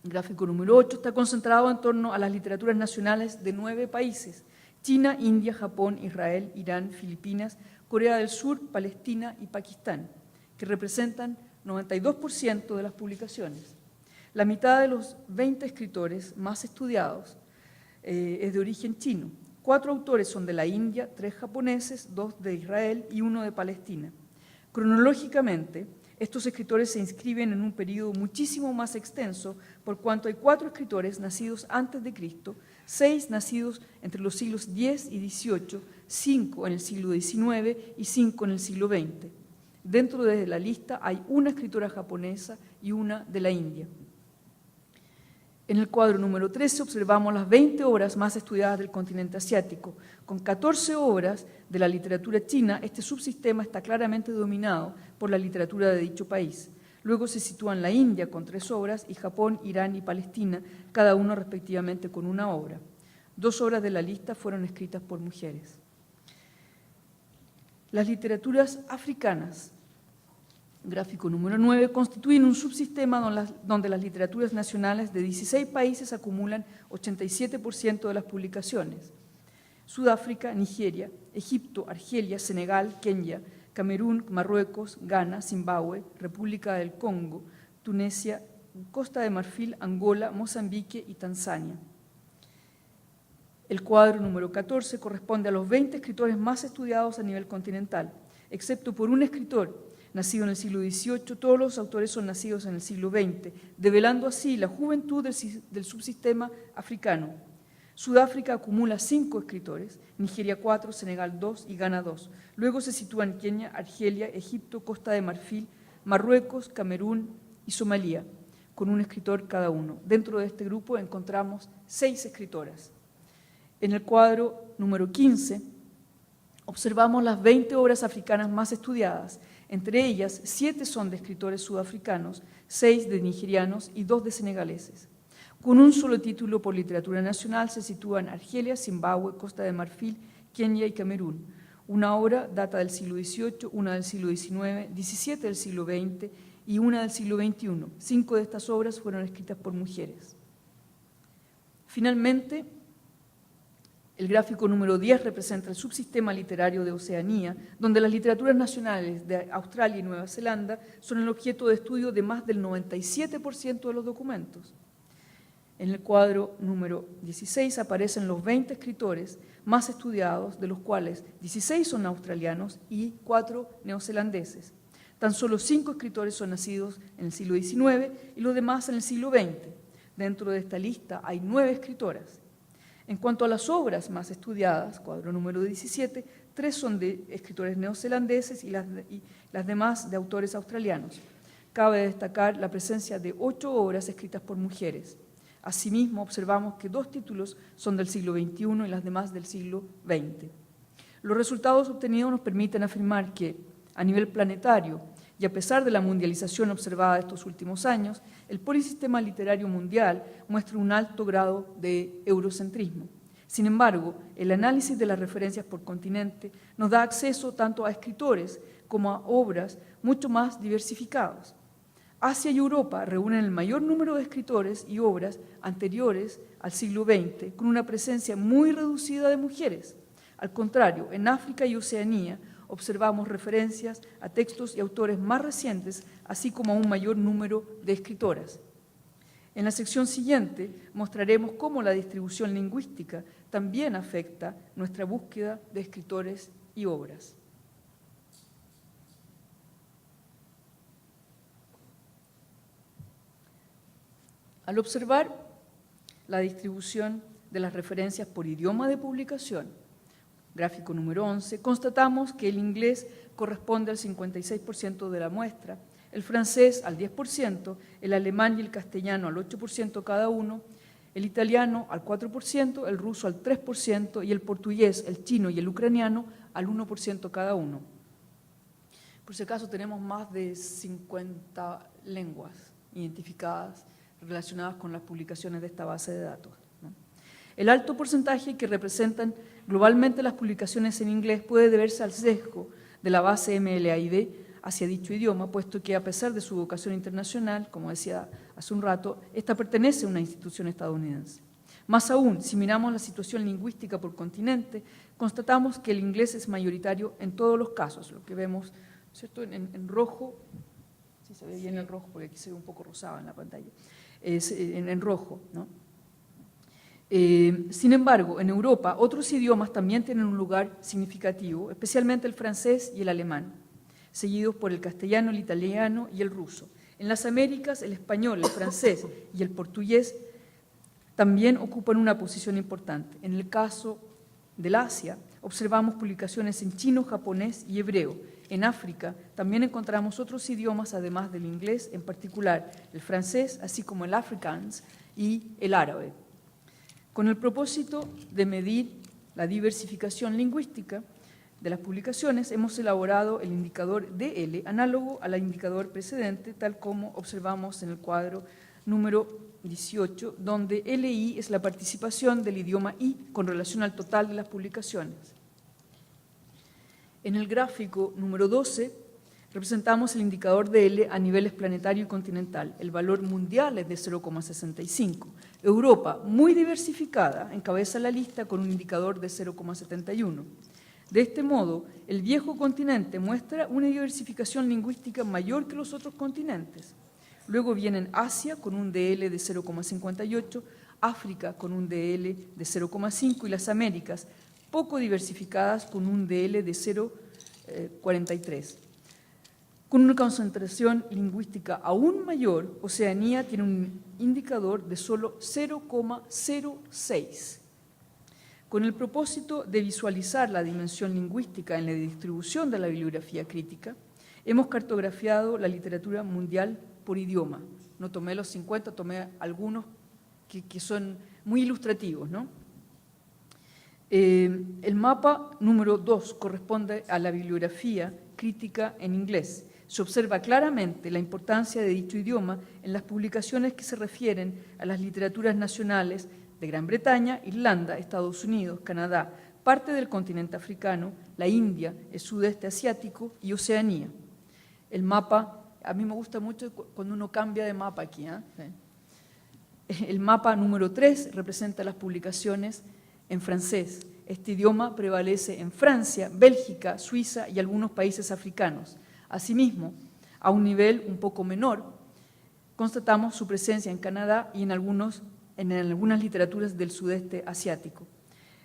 gráfico número 8, está concentrado en torno a las literaturas nacionales de 9 países: China, India, Japón, Israel, Irán, Filipinas, Corea del Sur, Palestina y Pakistán, que representan 92% de las publicaciones. La mitad de los 20 escritores más estudiados es de origen chino. 4 autores son de la India, 3 japoneses, 2 de Israel y 1 de Palestina. Cronológicamente, estos escritores se inscriben en un periodo muchísimo más extenso, por cuanto hay 4 escritores nacidos antes de Cristo, 6 nacidos entre los siglos X y XVIII, 5 en el siglo XIX y 5 en el siglo XX. Dentro de la lista hay una escritora japonesa y una de la India. En el cuadro número 13 observamos las 20 obras más estudiadas del continente asiático. Con 14 obras de la literatura china, este subsistema está claramente dominado por la literatura de dicho país. Luego se sitúan la India con 3 obras y Japón, Irán y Palestina, cada uno respectivamente con una obra. 2 obras de la lista fueron escritas por mujeres. Las literaturas africanas, gráfico número 9, constituyen un subsistema donde las literaturas nacionales de 16 países acumulan 87% de las publicaciones. Sudáfrica, Nigeria, Egipto, Argelia, Senegal, Kenia, Camerún, Marruecos, Ghana, Zimbabue, República del Congo, Tunisia, Costa de Marfil, Angola, Mozambique y Tanzania. El cuadro número 14 corresponde a los 20 escritores más estudiados a nivel continental. Excepto por un escritor nacido en el siglo XVIII, todos los autores son nacidos en el siglo XX, develando así la juventud del subsistema africano. Sudáfrica acumula 5 escritores, Nigeria 4, Senegal 2 y Ghana 2. Luego se sitúan Kenia, Argelia, Egipto, Costa de Marfil, Marruecos, Camerún y Somalia, con un escritor cada uno. Dentro de este grupo encontramos 6 escritoras. En el cuadro número 15 observamos las 20 obras africanas más estudiadas. Entre ellas, 7 son de escritores sudafricanos, 6 de nigerianos y 2 de senegaleses. Con un solo título por literatura nacional se sitúan Argelia, Zimbabue, Costa de Marfil, Kenia y Camerún. Una obra data del siglo XVIII, una del siglo XIX, 17 del siglo XX y una del siglo XXI. 5 de estas obras fueron escritas por mujeres. Finalmente, el gráfico número 10 representa el subsistema literario de Oceanía, donde las literaturas nacionales de Australia y Nueva Zelanda son el objeto de estudio de más del 97% de los documentos. En el cuadro número 16 aparecen los 20 escritores más estudiados, de los cuales 16 son australianos y 4 neozelandeses. Tan solo 5 escritores son nacidos en el siglo XIX y los demás en el siglo XX. Dentro de esta lista hay 9 escritoras. En cuanto a las obras más estudiadas, cuadro número 17, 3 son de escritores neozelandeses y las demás de autores australianos. Cabe destacar la presencia de 8 obras escritas por mujeres. Asimismo, observamos que 2 títulos son del siglo XXI y las demás del siglo XX. Los resultados obtenidos nos permiten afirmar que, a nivel planetario, y a pesar de la mundialización observada estos últimos años, el polisistema literario mundial muestra un alto grado de eurocentrismo. Sin embargo, el análisis de las referencias por continente nos da acceso tanto a escritores como a obras mucho más diversificados. Asia y Europa reúnen el mayor número de escritores y obras anteriores al siglo XX, con una presencia muy reducida de mujeres. Al contrario, en África y Oceanía observamos referencias a textos y autores más recientes, así como a un mayor número de escritoras. En la sección siguiente mostraremos cómo la distribución lingüística también afecta nuestra búsqueda de escritores y obras. Al observar la distribución de las referencias por idioma de publicación, gráfico número 11, constatamos que el inglés corresponde al 56% de la muestra, el francés al 10%, el alemán y el castellano al 8% cada uno, el italiano al 4%, el ruso al 3% y el portugués, el chino y el ucraniano al 1% cada uno. Por si acaso tenemos más de 50 lenguas identificadas relacionadas con las publicaciones de esta base de datos, ¿no? El alto porcentaje que representan globalmente las publicaciones en inglés puede deberse al sesgo de la base MLAID hacia dicho idioma, puesto que a pesar de su vocación internacional, como decía hace un rato, esta pertenece a una institución estadounidense. Más aún, si miramos la situación lingüística por continente, constatamos que el inglés es mayoritario en todos los casos, lo que vemos, ¿cierto?, en rojo, si se ve bien el rojo, porque aquí se ve un poco rosado en la pantalla, es en rojo, ¿no? Sin embargo, en Europa, otros idiomas también tienen un lugar significativo, especialmente el francés y el alemán, seguidos por el castellano, el italiano y el ruso. En las Américas, el español, el francés y el portugués también ocupan una posición importante. En el caso del Asia, observamos publicaciones en chino, japonés y hebreo. En África también encontramos otros idiomas, además del inglés, en particular el francés, así como el afrikaans y el árabe. Con el propósito de medir la diversificación lingüística de las publicaciones, hemos elaborado el indicador DL, análogo al indicador precedente, tal como observamos en el cuadro número 18, donde LI es la participación del idioma I con relación al total de las publicaciones. En el gráfico número 12 representamos el indicador DL a niveles planetario y continental. El valor mundial es de 0,65. Europa, muy diversificada, encabeza la lista con un indicador de 0,71. De este modo, el viejo continente muestra una diversificación lingüística mayor que los otros continentes. Luego vienen Asia con un DL de 0,58, África con un DL de 0,5 y las Américas, poco diversificadas, con un DL de 0,43. Con una concentración lingüística aún mayor, Oceanía tiene un indicador de solo 0,06. Con el propósito de visualizar la dimensión lingüística en la distribución de la bibliografía crítica, hemos cartografiado la literatura mundial por idioma. No tomé los 50, tomé algunos que son muy ilustrativos, ¿no? El mapa número 2 corresponde a la bibliografía crítica en inglés. Se observa claramente la importancia de dicho idioma en las publicaciones que se refieren a las literaturas nacionales de Gran Bretaña, Irlanda, Estados Unidos, Canadá, parte del continente africano, la India, el sudeste asiático y Oceanía. El mapa, a mí me gusta mucho cuando uno cambia de mapa aquí, ¿eh? El mapa número 3 representa las publicaciones en francés. Este idioma prevalece en Francia, Bélgica, Suiza y algunos países africanos. Asimismo, a un nivel un poco menor, constatamos su presencia en Canadá y en algunas literaturas del sudeste asiático.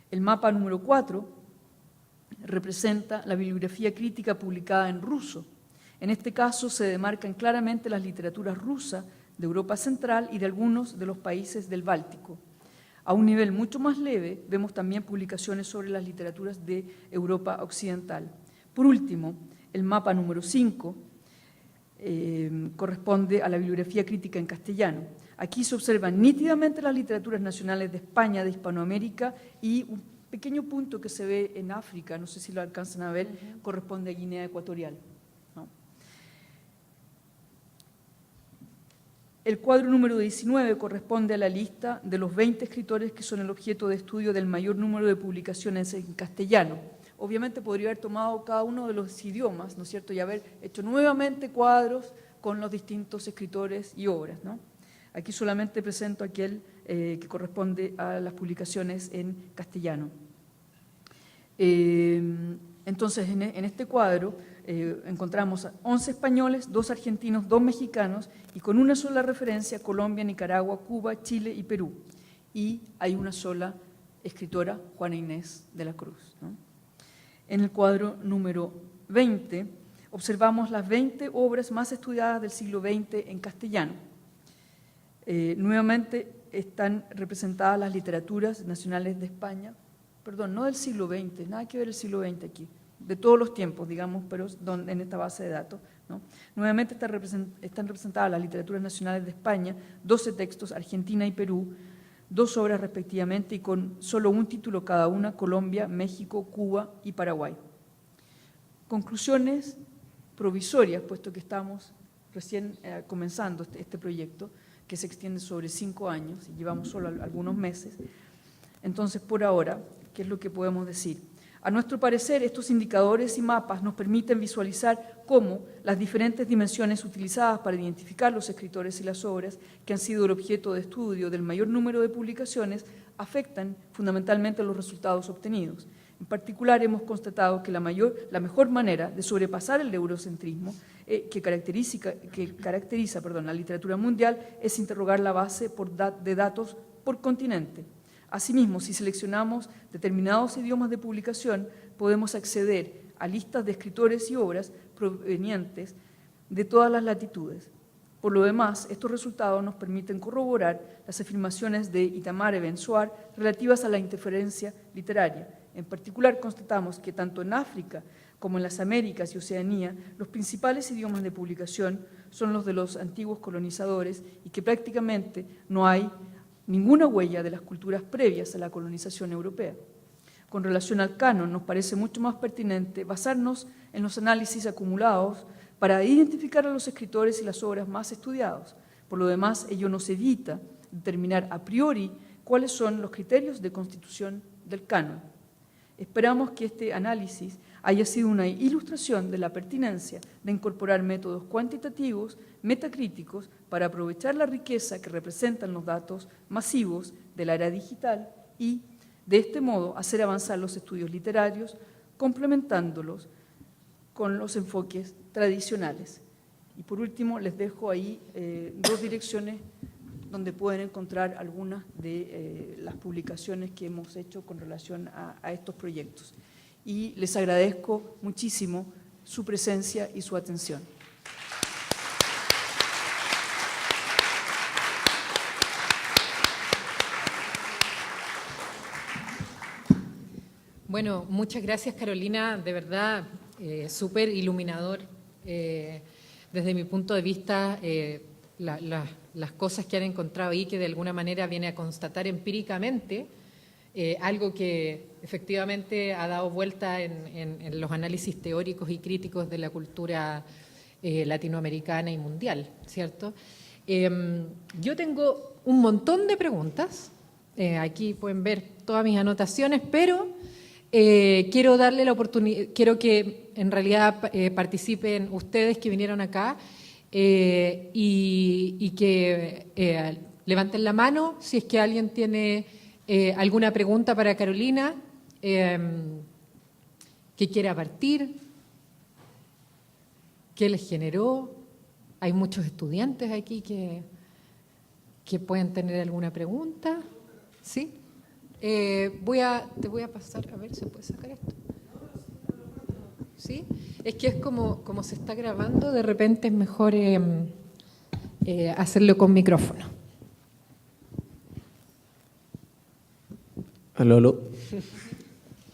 El mapa número 4 representa la bibliografía crítica publicada en ruso. En este caso se demarcan claramente las literaturas rusas de Europa Central y de algunos de los países del Báltico. A un nivel mucho más leve, vemos también publicaciones sobre las literaturas de Europa Occidental. Por último, el mapa número 5 corresponde a la bibliografía crítica en castellano. Aquí se observan nítidamente las literaturas nacionales de España, de Hispanoamérica, y un pequeño punto que se ve en África, no sé si lo alcanzan a ver, corresponde a Guinea Ecuatorial, ¿no? El cuadro número 19 corresponde a la lista de los 20 escritores que son el objeto de estudio del mayor número de publicaciones en castellano. Obviamente podría haber tomado cada uno de los idiomas, ¿no es cierto?, y haber hecho nuevamente cuadros con los distintos escritores y obras, ¿no? Aquí solamente presento aquel que corresponde a las publicaciones en castellano. Entonces, en este cuadro encontramos 11 españoles, 2 argentinos, 2 mexicanos y con una sola referencia Colombia, Nicaragua, Cuba, Chile y Perú. Y hay una sola escritora, Juana Inés de la Cruz, ¿no? En el cuadro número 20 observamos las 20 obras más estudiadas del siglo XX en castellano. Nuevamente están representadas las literaturas nacionales de España, perdón, no del siglo XX, nada que ver el siglo XX aquí, de todos los tiempos, digamos, pero en esta base de datos, ¿no? Nuevamente están representadas las literaturas nacionales de España, 12 textos, Argentina y Perú, 2 obras respectivamente y con solo un título cada una, Colombia, México, Cuba y Paraguay. Conclusiones provisorias, puesto que estamos recién comenzando este proyecto, que se extiende sobre 5 años y llevamos solo algunos meses. Entonces, por ahora, ¿qué es lo que podemos decir? A nuestro parecer, estos indicadores y mapas nos permiten visualizar cómo las diferentes dimensiones utilizadas para identificar los escritores y las obras que han sido el objeto de estudio del mayor número de publicaciones afectan fundamentalmente los resultados obtenidos. En particular, hemos constatado que la mejor manera de sobrepasar el eurocentrismo que caracteriza la literatura mundial es interrogar la base de datos por continente. Asimismo, si seleccionamos determinados idiomas de publicación, podemos acceder a listas de escritores y obras provenientes de todas las latitudes. Por lo demás, estos resultados nos permiten corroborar las afirmaciones de Itamar Ebensoar relativas a la interferencia literaria. En particular, constatamos que tanto en África como en las Américas y Oceanía, los principales idiomas de publicación son los de los antiguos colonizadores y que prácticamente no hay ninguna huella de las culturas previas a la colonización europea. Con relación al canon, nos parece mucho más pertinente basarnos en los análisis acumulados para identificar a los escritores y las obras más estudiados. Por lo demás, ello nos evita determinar a priori cuáles son los criterios de constitución del canon. Esperamos que este análisis haya sido una ilustración de la pertinencia de incorporar métodos cuantitativos, metacríticos, para aprovechar la riqueza que representan los datos masivos de la era digital y, de este modo, hacer avanzar los estudios literarios, complementándolos con los enfoques tradicionales. Y por último, les dejo ahí 2 direcciones donde pueden encontrar algunas de las publicaciones que hemos hecho con relación a estos proyectos. Y les agradezco muchísimo su presencia y su atención. Bueno, muchas gracias, Carolina, de verdad, súper iluminador. Desde mi punto de vista, las cosas que han encontrado ahí, que de alguna manera viene a constatar empíricamente, algo que efectivamente ha dado vuelta en los análisis teóricos y críticos de la cultura latinoamericana y mundial, ¿cierto? Yo tengo un montón de preguntas, aquí pueden ver todas mis anotaciones, pero quiero darle la oportunidad, quiero que en realidad participen ustedes que vinieron acá y que levanten la mano si es que alguien tiene alguna pregunta para Carolina, que quiera partir, qué les generó. Hay muchos estudiantes aquí que pueden tener alguna pregunta. ¿Sí? Te voy a pasar, a ver, ¿se puede sacar esto? ¿Sí? Es que es como se está grabando, de repente es mejor hacerlo con micrófono. Aló.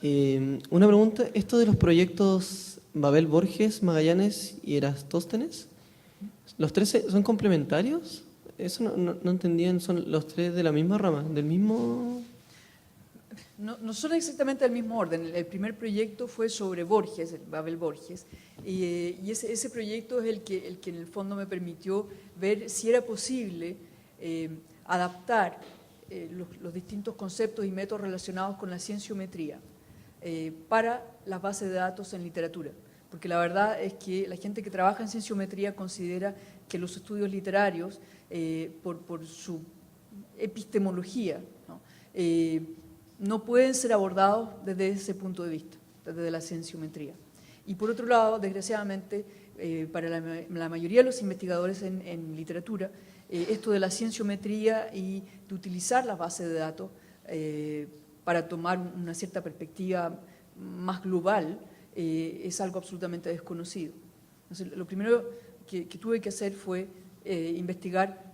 Una pregunta, esto de los proyectos Babel Borges, Magallanes y Erastóstenes, ¿los 3 son complementarios? Eso no entendían, ¿son los 3 de la misma rama, del mismo...? No son exactamente del mismo orden. El primer proyecto fue sobre Borges, el Babel Borges, y ese proyecto es el que en el fondo me permitió ver si era posible adaptar los distintos conceptos y métodos relacionados con la cienciometría para las bases de datos en literatura. Porque la verdad es que la gente que trabaja en cienciometría considera que los estudios literarios, por su epistemología, no pueden ser abordados desde ese punto de vista, desde la cienciometría. Y por otro lado, desgraciadamente, para la mayoría de los investigadores en literatura, esto de la cienciometría y de utilizar las bases de datos para tomar una cierta perspectiva más global es algo absolutamente desconocido. Entonces, lo primero que tuve que hacer fue investigar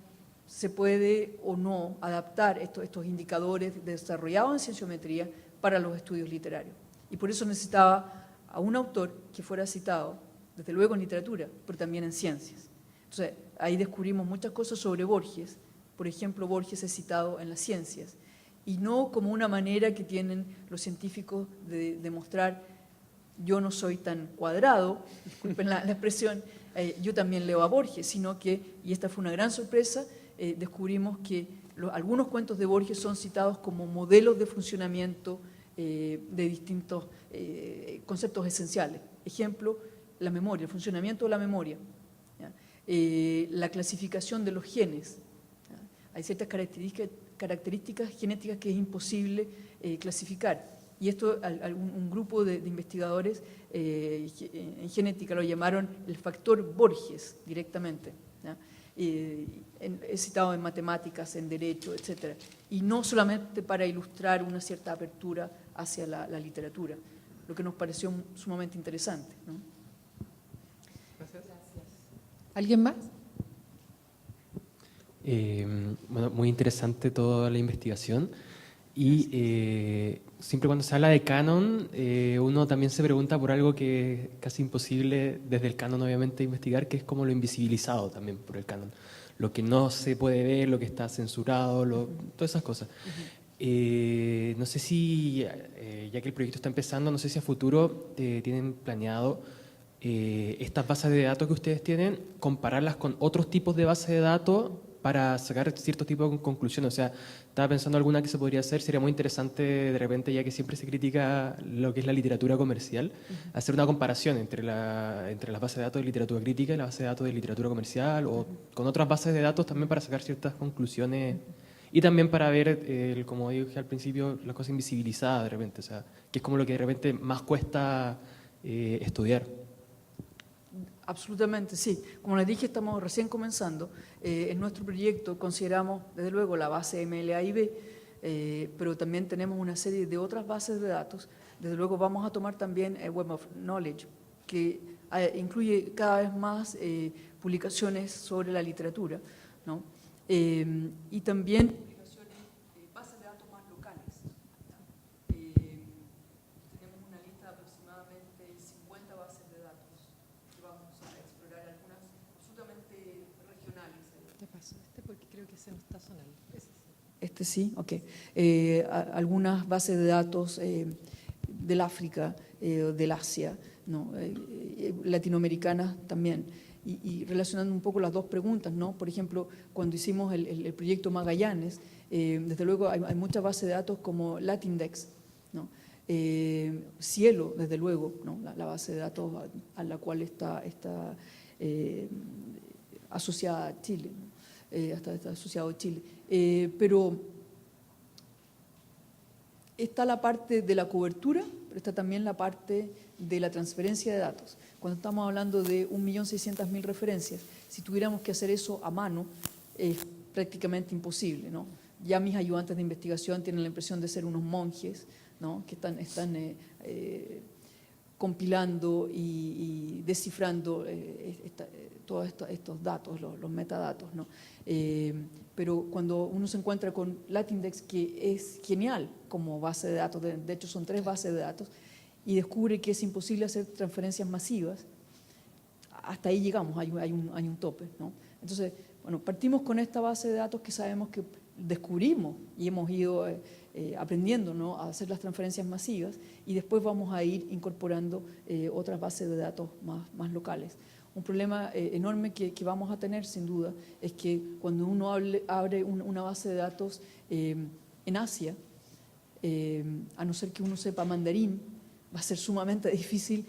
se puede o no adaptar estos indicadores desarrollados en cienciometría para los estudios literarios. Y por eso necesitaba a un autor que fuera citado, desde luego en literatura, pero también en ciencias. Entonces, ahí descubrimos muchas cosas sobre Borges. Por ejemplo, Borges es citado en las ciencias, y no como una manera que tienen los científicos de demostrar yo no soy tan cuadrado, disculpen la expresión, yo también leo a Borges, sino que, y esta fue una gran sorpresa, descubrimos que algunos cuentos de Borges son citados como modelos de funcionamiento de distintos conceptos esenciales. Ejemplo, la memoria, el funcionamiento de la memoria, la clasificación de los genes. Hay ciertas características genéticas que es imposible clasificar. Y esto un grupo de investigadores en genética lo llamaron el factor Borges directamente. He citado en matemáticas, en derecho, etc. Y no solamente para ilustrar una cierta apertura hacia la literatura, lo que nos pareció sumamente interesante, ¿no? Gracias. ¿Alguien más? Bueno, muy interesante toda la investigación. Y siempre cuando se habla de canon, uno también se pregunta por algo que es casi imposible desde el canon obviamente investigar, que es como lo invisibilizado también por el canon. Lo que no se puede ver, lo que está censurado, todas esas cosas. No sé si, ya que el proyecto está empezando, no sé si a futuro tienen planeado estas bases de datos que ustedes tienen, compararlas con otros tipos de bases de datos para sacar cierto tipo de conclusiones. O sea, estaba pensando alguna que se podría hacer, sería muy interesante de repente, ya que siempre se critica lo que es la literatura comercial, hacer una comparación entre las bases de datos de literatura crítica y las bases de datos de literatura comercial, o con otras bases de datos también para sacar ciertas conclusiones, y también para ver, como dije al principio, las cosas invisibilizadas de repente, o sea, que es como lo que de repente más cuesta estudiar. Absolutamente, sí. Como les dije, estamos recién comenzando. En nuestro proyecto consideramos, desde luego, la base MLAIB, pero también tenemos una serie de otras bases de datos. Desde luego vamos a tomar también Web of Knowledge, que incluye cada vez más publicaciones sobre la literatura, ¿no? Y también bases de datos más locales. Tenemos una lista de aproximadamente 50 bases de datos. Vamos a explorar algunas absolutamente regionales. Te paso porque creo que ese no está sonando. Este sí, ok. Algunas bases de datos del África, del Asia, ¿no? Latinoamericanas también. Y relacionando un poco las dos preguntas, ¿no? Por ejemplo, cuando hicimos el proyecto Magallanes, desde luego hay muchas bases de datos como Latindex, ¿no? Cielo, desde luego, ¿no? La base de datos a la cual está asociada a Chile, ¿no? Está asociado a Chile. Pero está la parte de la cobertura, pero está también la parte de la transferencia de datos. Cuando estamos hablando de 1.600.000 referencias, si tuviéramos que hacer eso a mano, es prácticamente imposible, ¿no? Ya mis ayudantes de investigación tienen la impresión de ser unos monjes, ¿no? Que están compilando y descifrando todos estos datos, los metadatos, ¿no? Pero cuando uno se encuentra con Latindex, que es genial como base de datos, de hecho son 3 bases de datos, y descubre que es imposible hacer transferencias masivas, hasta ahí llegamos, hay un tope, ¿no? Entonces, bueno, partimos con esta base de datos que sabemos que descubrimos y hemos ido aprendiendo, ¿no?, a hacer las transferencias masivas, y después vamos a ir incorporando otras bases de datos más locales. Un problema enorme que vamos a tener, sin duda, es que cuando uno abre una base de datos en Asia, a no ser que uno sepa mandarín, va a ser sumamente difícil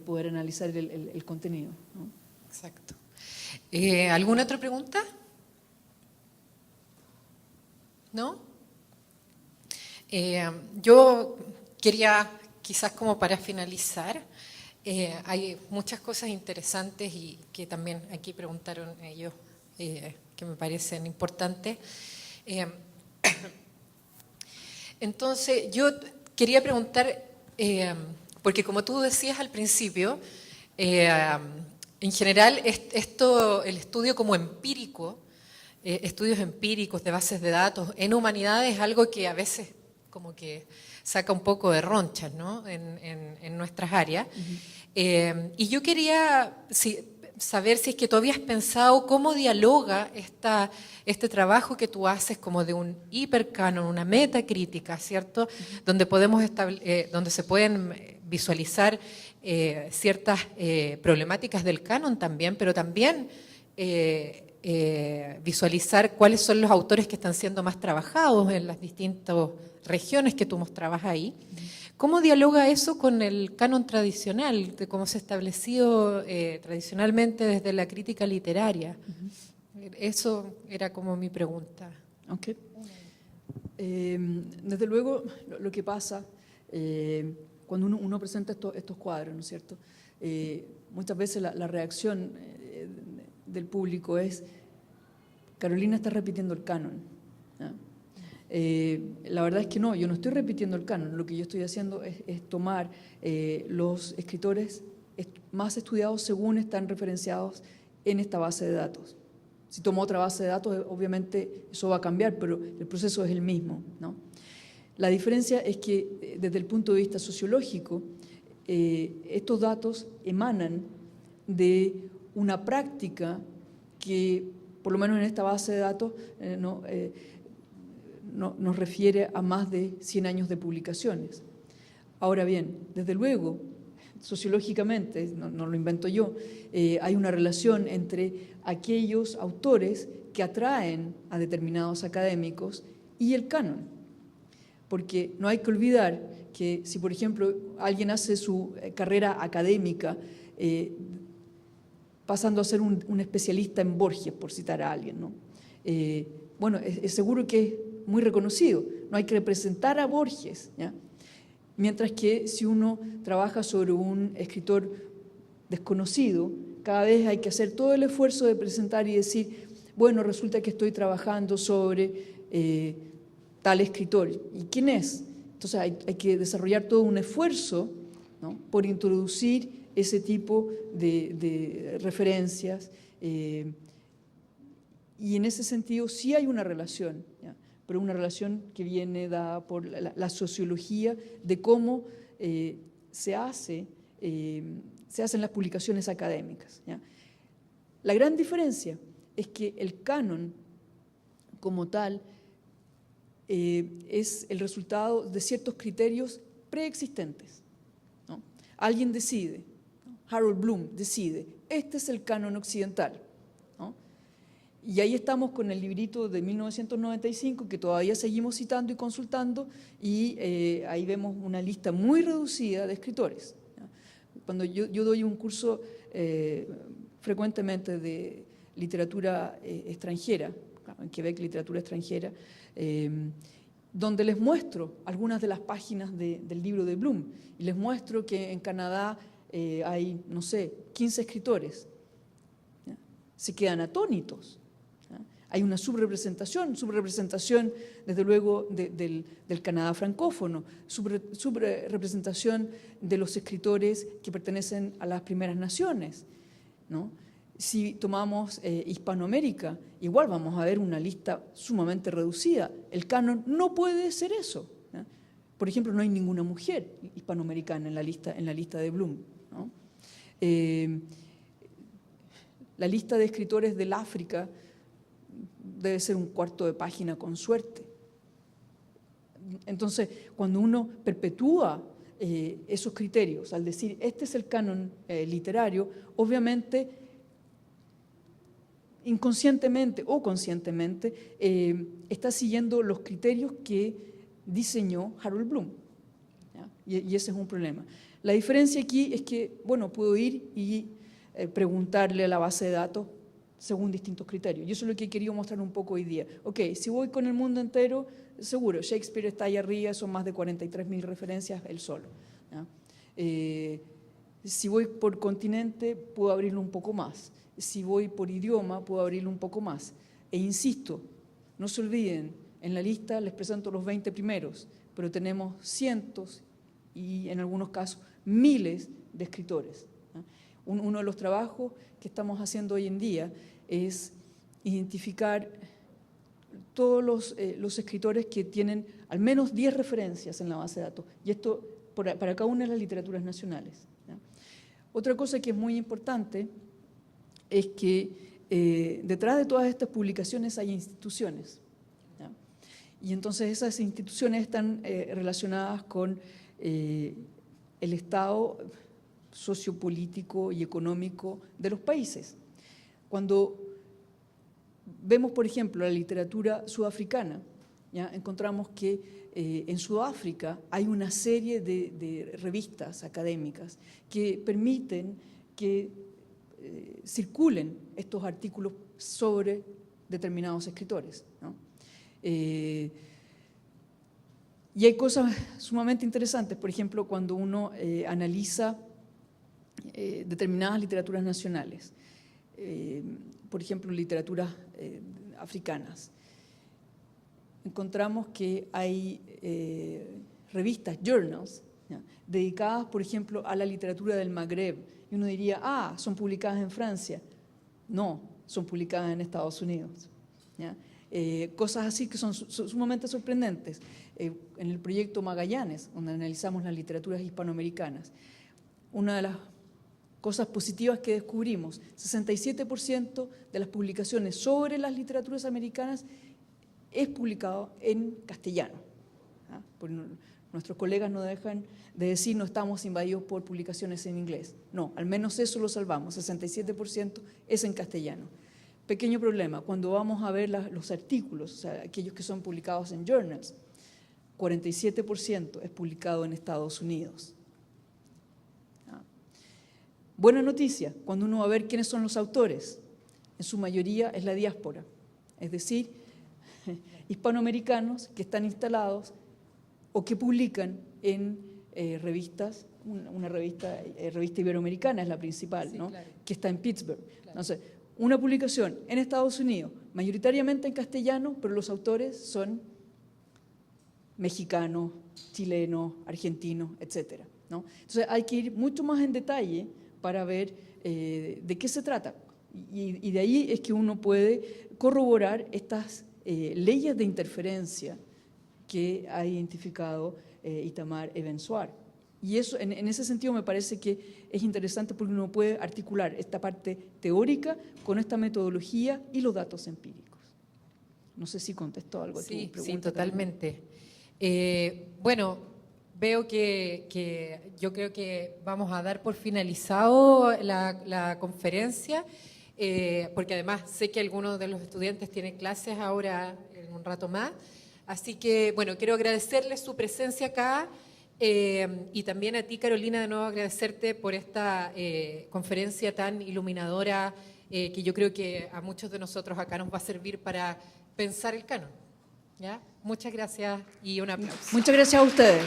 poder analizar el contenido, ¿no? Exacto. ¿Alguna otra pregunta? ¿No? Yo quería, quizás como para finalizar, hay muchas cosas interesantes y que también aquí preguntaron ellos, que me parecen importantes. Entonces, yo quería preguntar, porque como tú decías al principio, en general el estudio como empírico, estudios empíricos de bases de datos en humanidades es algo que a veces como que saca un poco de ronchas, ¿no?, en nuestras áreas. Y yo quería saber si es que tú habías pensado cómo dialoga este trabajo que tú haces como de un hipercanon, una metacrítica, ¿cierto?, donde donde se pueden visualizar ciertas problemáticas del canon también, pero también visualizar cuáles son los autores que están siendo más trabajados en las distintas regiones que tú mostrabas ahí. ¿Cómo dialoga eso con el canon tradicional, de cómo se ha establecido tradicionalmente desde la crítica literaria? Eso era como mi pregunta. Okay. Desde luego, lo que pasa cuando uno presenta estos cuadros, ¿no es cierto? Muchas veces la reacción del público es: Carolina está repitiendo el canon, ¿no? La verdad es que no, yo no estoy repitiendo el canon. Lo que yo estoy haciendo es tomar los escritores más estudiados según están referenciados en esta base de datos. Si tomo otra base de datos, obviamente eso va a cambiar, pero el proceso es el mismo, ¿no? La diferencia es que desde el punto de vista sociológico, estos datos emanan de una práctica que, por lo menos en esta base de datos, nos refiere a más de 100 años de publicaciones. Ahora bien, desde luego, sociológicamente, no lo invento yo, hay una relación entre aquellos autores que atraen a determinados académicos y el canon. Porque no hay que olvidar que si, por ejemplo, alguien hace su carrera académica pasando a ser un especialista en Borges, por citar a alguien, ¿no? Bueno, es seguro que es muy reconocido, no hay que representar a Borges, ¿ya? Mientras que si uno trabaja sobre un escritor desconocido, cada vez hay que hacer todo el esfuerzo de presentar y decir, bueno, resulta que estoy trabajando sobre tal escritor. ¿Y quién es? Entonces hay que desarrollar todo un esfuerzo, ¿no?, por introducir ese tipo de referencias. Y en ese sentido sí hay una relación, ¿ya?, pero una relación que viene dada por la sociología de cómo se hacen las publicaciones académicas, ¿ya? La gran diferencia es que el canon como tal es el resultado de ciertos criterios preexistentes, ¿no? Alguien decide, Harold Bloom decide, este es el canon occidental, ¿no? Y ahí estamos con el librito de 1995 que todavía seguimos citando y consultando, y ahí vemos una lista muy reducida de escritores, ¿ya? Cuando yo doy un curso frecuentemente de literatura extranjera, en Quebec, literatura extranjera, donde les muestro algunas de las páginas del libro de Bloom, y les muestro que en Canadá hay, no sé, 15 escritores, ¿ya? Se quedan atónitos, ¿ya? Hay una subrepresentación desde luego del Canadá francófono, subrepresentación de los escritores que pertenecen a las primeras naciones, ¿no? Si tomamos Hispanoamérica, igual vamos a ver una lista sumamente reducida. El canon no puede ser eso, ¿no? Por ejemplo, no hay ninguna mujer hispanoamericana en la lista de Bloom, ¿no? La lista de escritores del África debe ser un cuarto de página con suerte. Entonces, cuando uno perpetúa esos criterios, al decir este es el canon literario, obviamente, inconscientemente o conscientemente, está siguiendo los criterios que diseñó Harold Bloom. ¿Ya? Y ese es un problema. La diferencia aquí es que, bueno, puedo ir y preguntarle a la base de datos según distintos criterios. Y eso es lo que he querido mostrar un poco hoy día. Ok, si voy con el mundo entero, seguro, Shakespeare está ahí arriba, son más de 43.000 referencias él solo. ¿Ya? Si voy por continente, puedo abrirlo un poco más. Si voy por idioma, puedo abrirlo un poco más. E insisto, no se olviden, en la lista les presento los 20 primeros, pero tenemos cientos y en algunos casos miles de escritores. Uno de los trabajos que estamos haciendo hoy en día es identificar todos los escritores que tienen al menos 10 referencias en la base de datos, y esto para cada una de las literaturas nacionales. ¿Ya? Otra cosa que es muy importante es que detrás de todas estas publicaciones hay instituciones. ¿Ya? Y entonces esas instituciones están relacionadas con el estado sociopolítico y económico de los países. Cuando vemos, por ejemplo, la literatura sudafricana, ¿ya? Encontramos que en Sudáfrica hay una serie de revistas académicas que permiten que circulen estos artículos sobre determinados escritores, ¿no? Y hay cosas sumamente interesantes, por ejemplo, cuando uno analiza determinadas literaturas nacionales, por ejemplo, literaturas africanas. Encontramos que hay revistas, journals, ¿ya? Dedicadas, por ejemplo, a la literatura del Magreb. Y uno diría, son publicadas en Francia. No, son publicadas en Estados Unidos. ¿Ya? Cosas así que son sumamente sorprendentes. En el proyecto Magallanes, donde analizamos las literaturas hispanoamericanas, una de las cosas positivas que descubrimos, 67% de las publicaciones sobre las literaturas americanas es publicado en castellano. ¿Ah? Nuestros colegas no dejan de decir no estamos invadidos por publicaciones en inglés. No, al menos eso lo salvamos, 67% es en castellano. Pequeño problema, cuando vamos a ver los artículos, o sea, aquellos que son publicados en journals, 47% es publicado en Estados Unidos. Buena noticia, cuando uno va a ver quiénes son los autores, en su mayoría es la diáspora, es decir, hispanoamericanos que están instalados o que publican en revistas, una revista iberoamericana es la principal, sí, ¿no? Claro. Que está en Pittsburgh. Claro. Entonces, una publicación en Estados Unidos, mayoritariamente en castellano, pero los autores son mexicanos, chilenos, argentinos, etcétera, ¿no? Entonces, hay que ir mucho más en detalle para ver de qué se trata. Y de ahí es que uno puede corroborar estas leyes de interferencia que ha identificado Itamar Ebensoar. Y eso, en ese sentido me parece que es interesante porque uno puede articular esta parte teórica con esta metodología y los datos empíricos. No sé si contestó algo a tu pregunta. Sí, totalmente. Bueno, veo que yo creo que vamos a dar por finalizado la conferencia, porque además sé que algunos de los estudiantes tienen clases ahora en un rato más. Así que, bueno, quiero agradecerles su presencia acá y también a ti, Carolina, de nuevo agradecerte por esta conferencia tan iluminadora que yo creo que a muchos de nosotros acá nos va a servir para pensar el canon. ¿Ya? Muchas gracias y un aplauso. Muchas gracias a ustedes.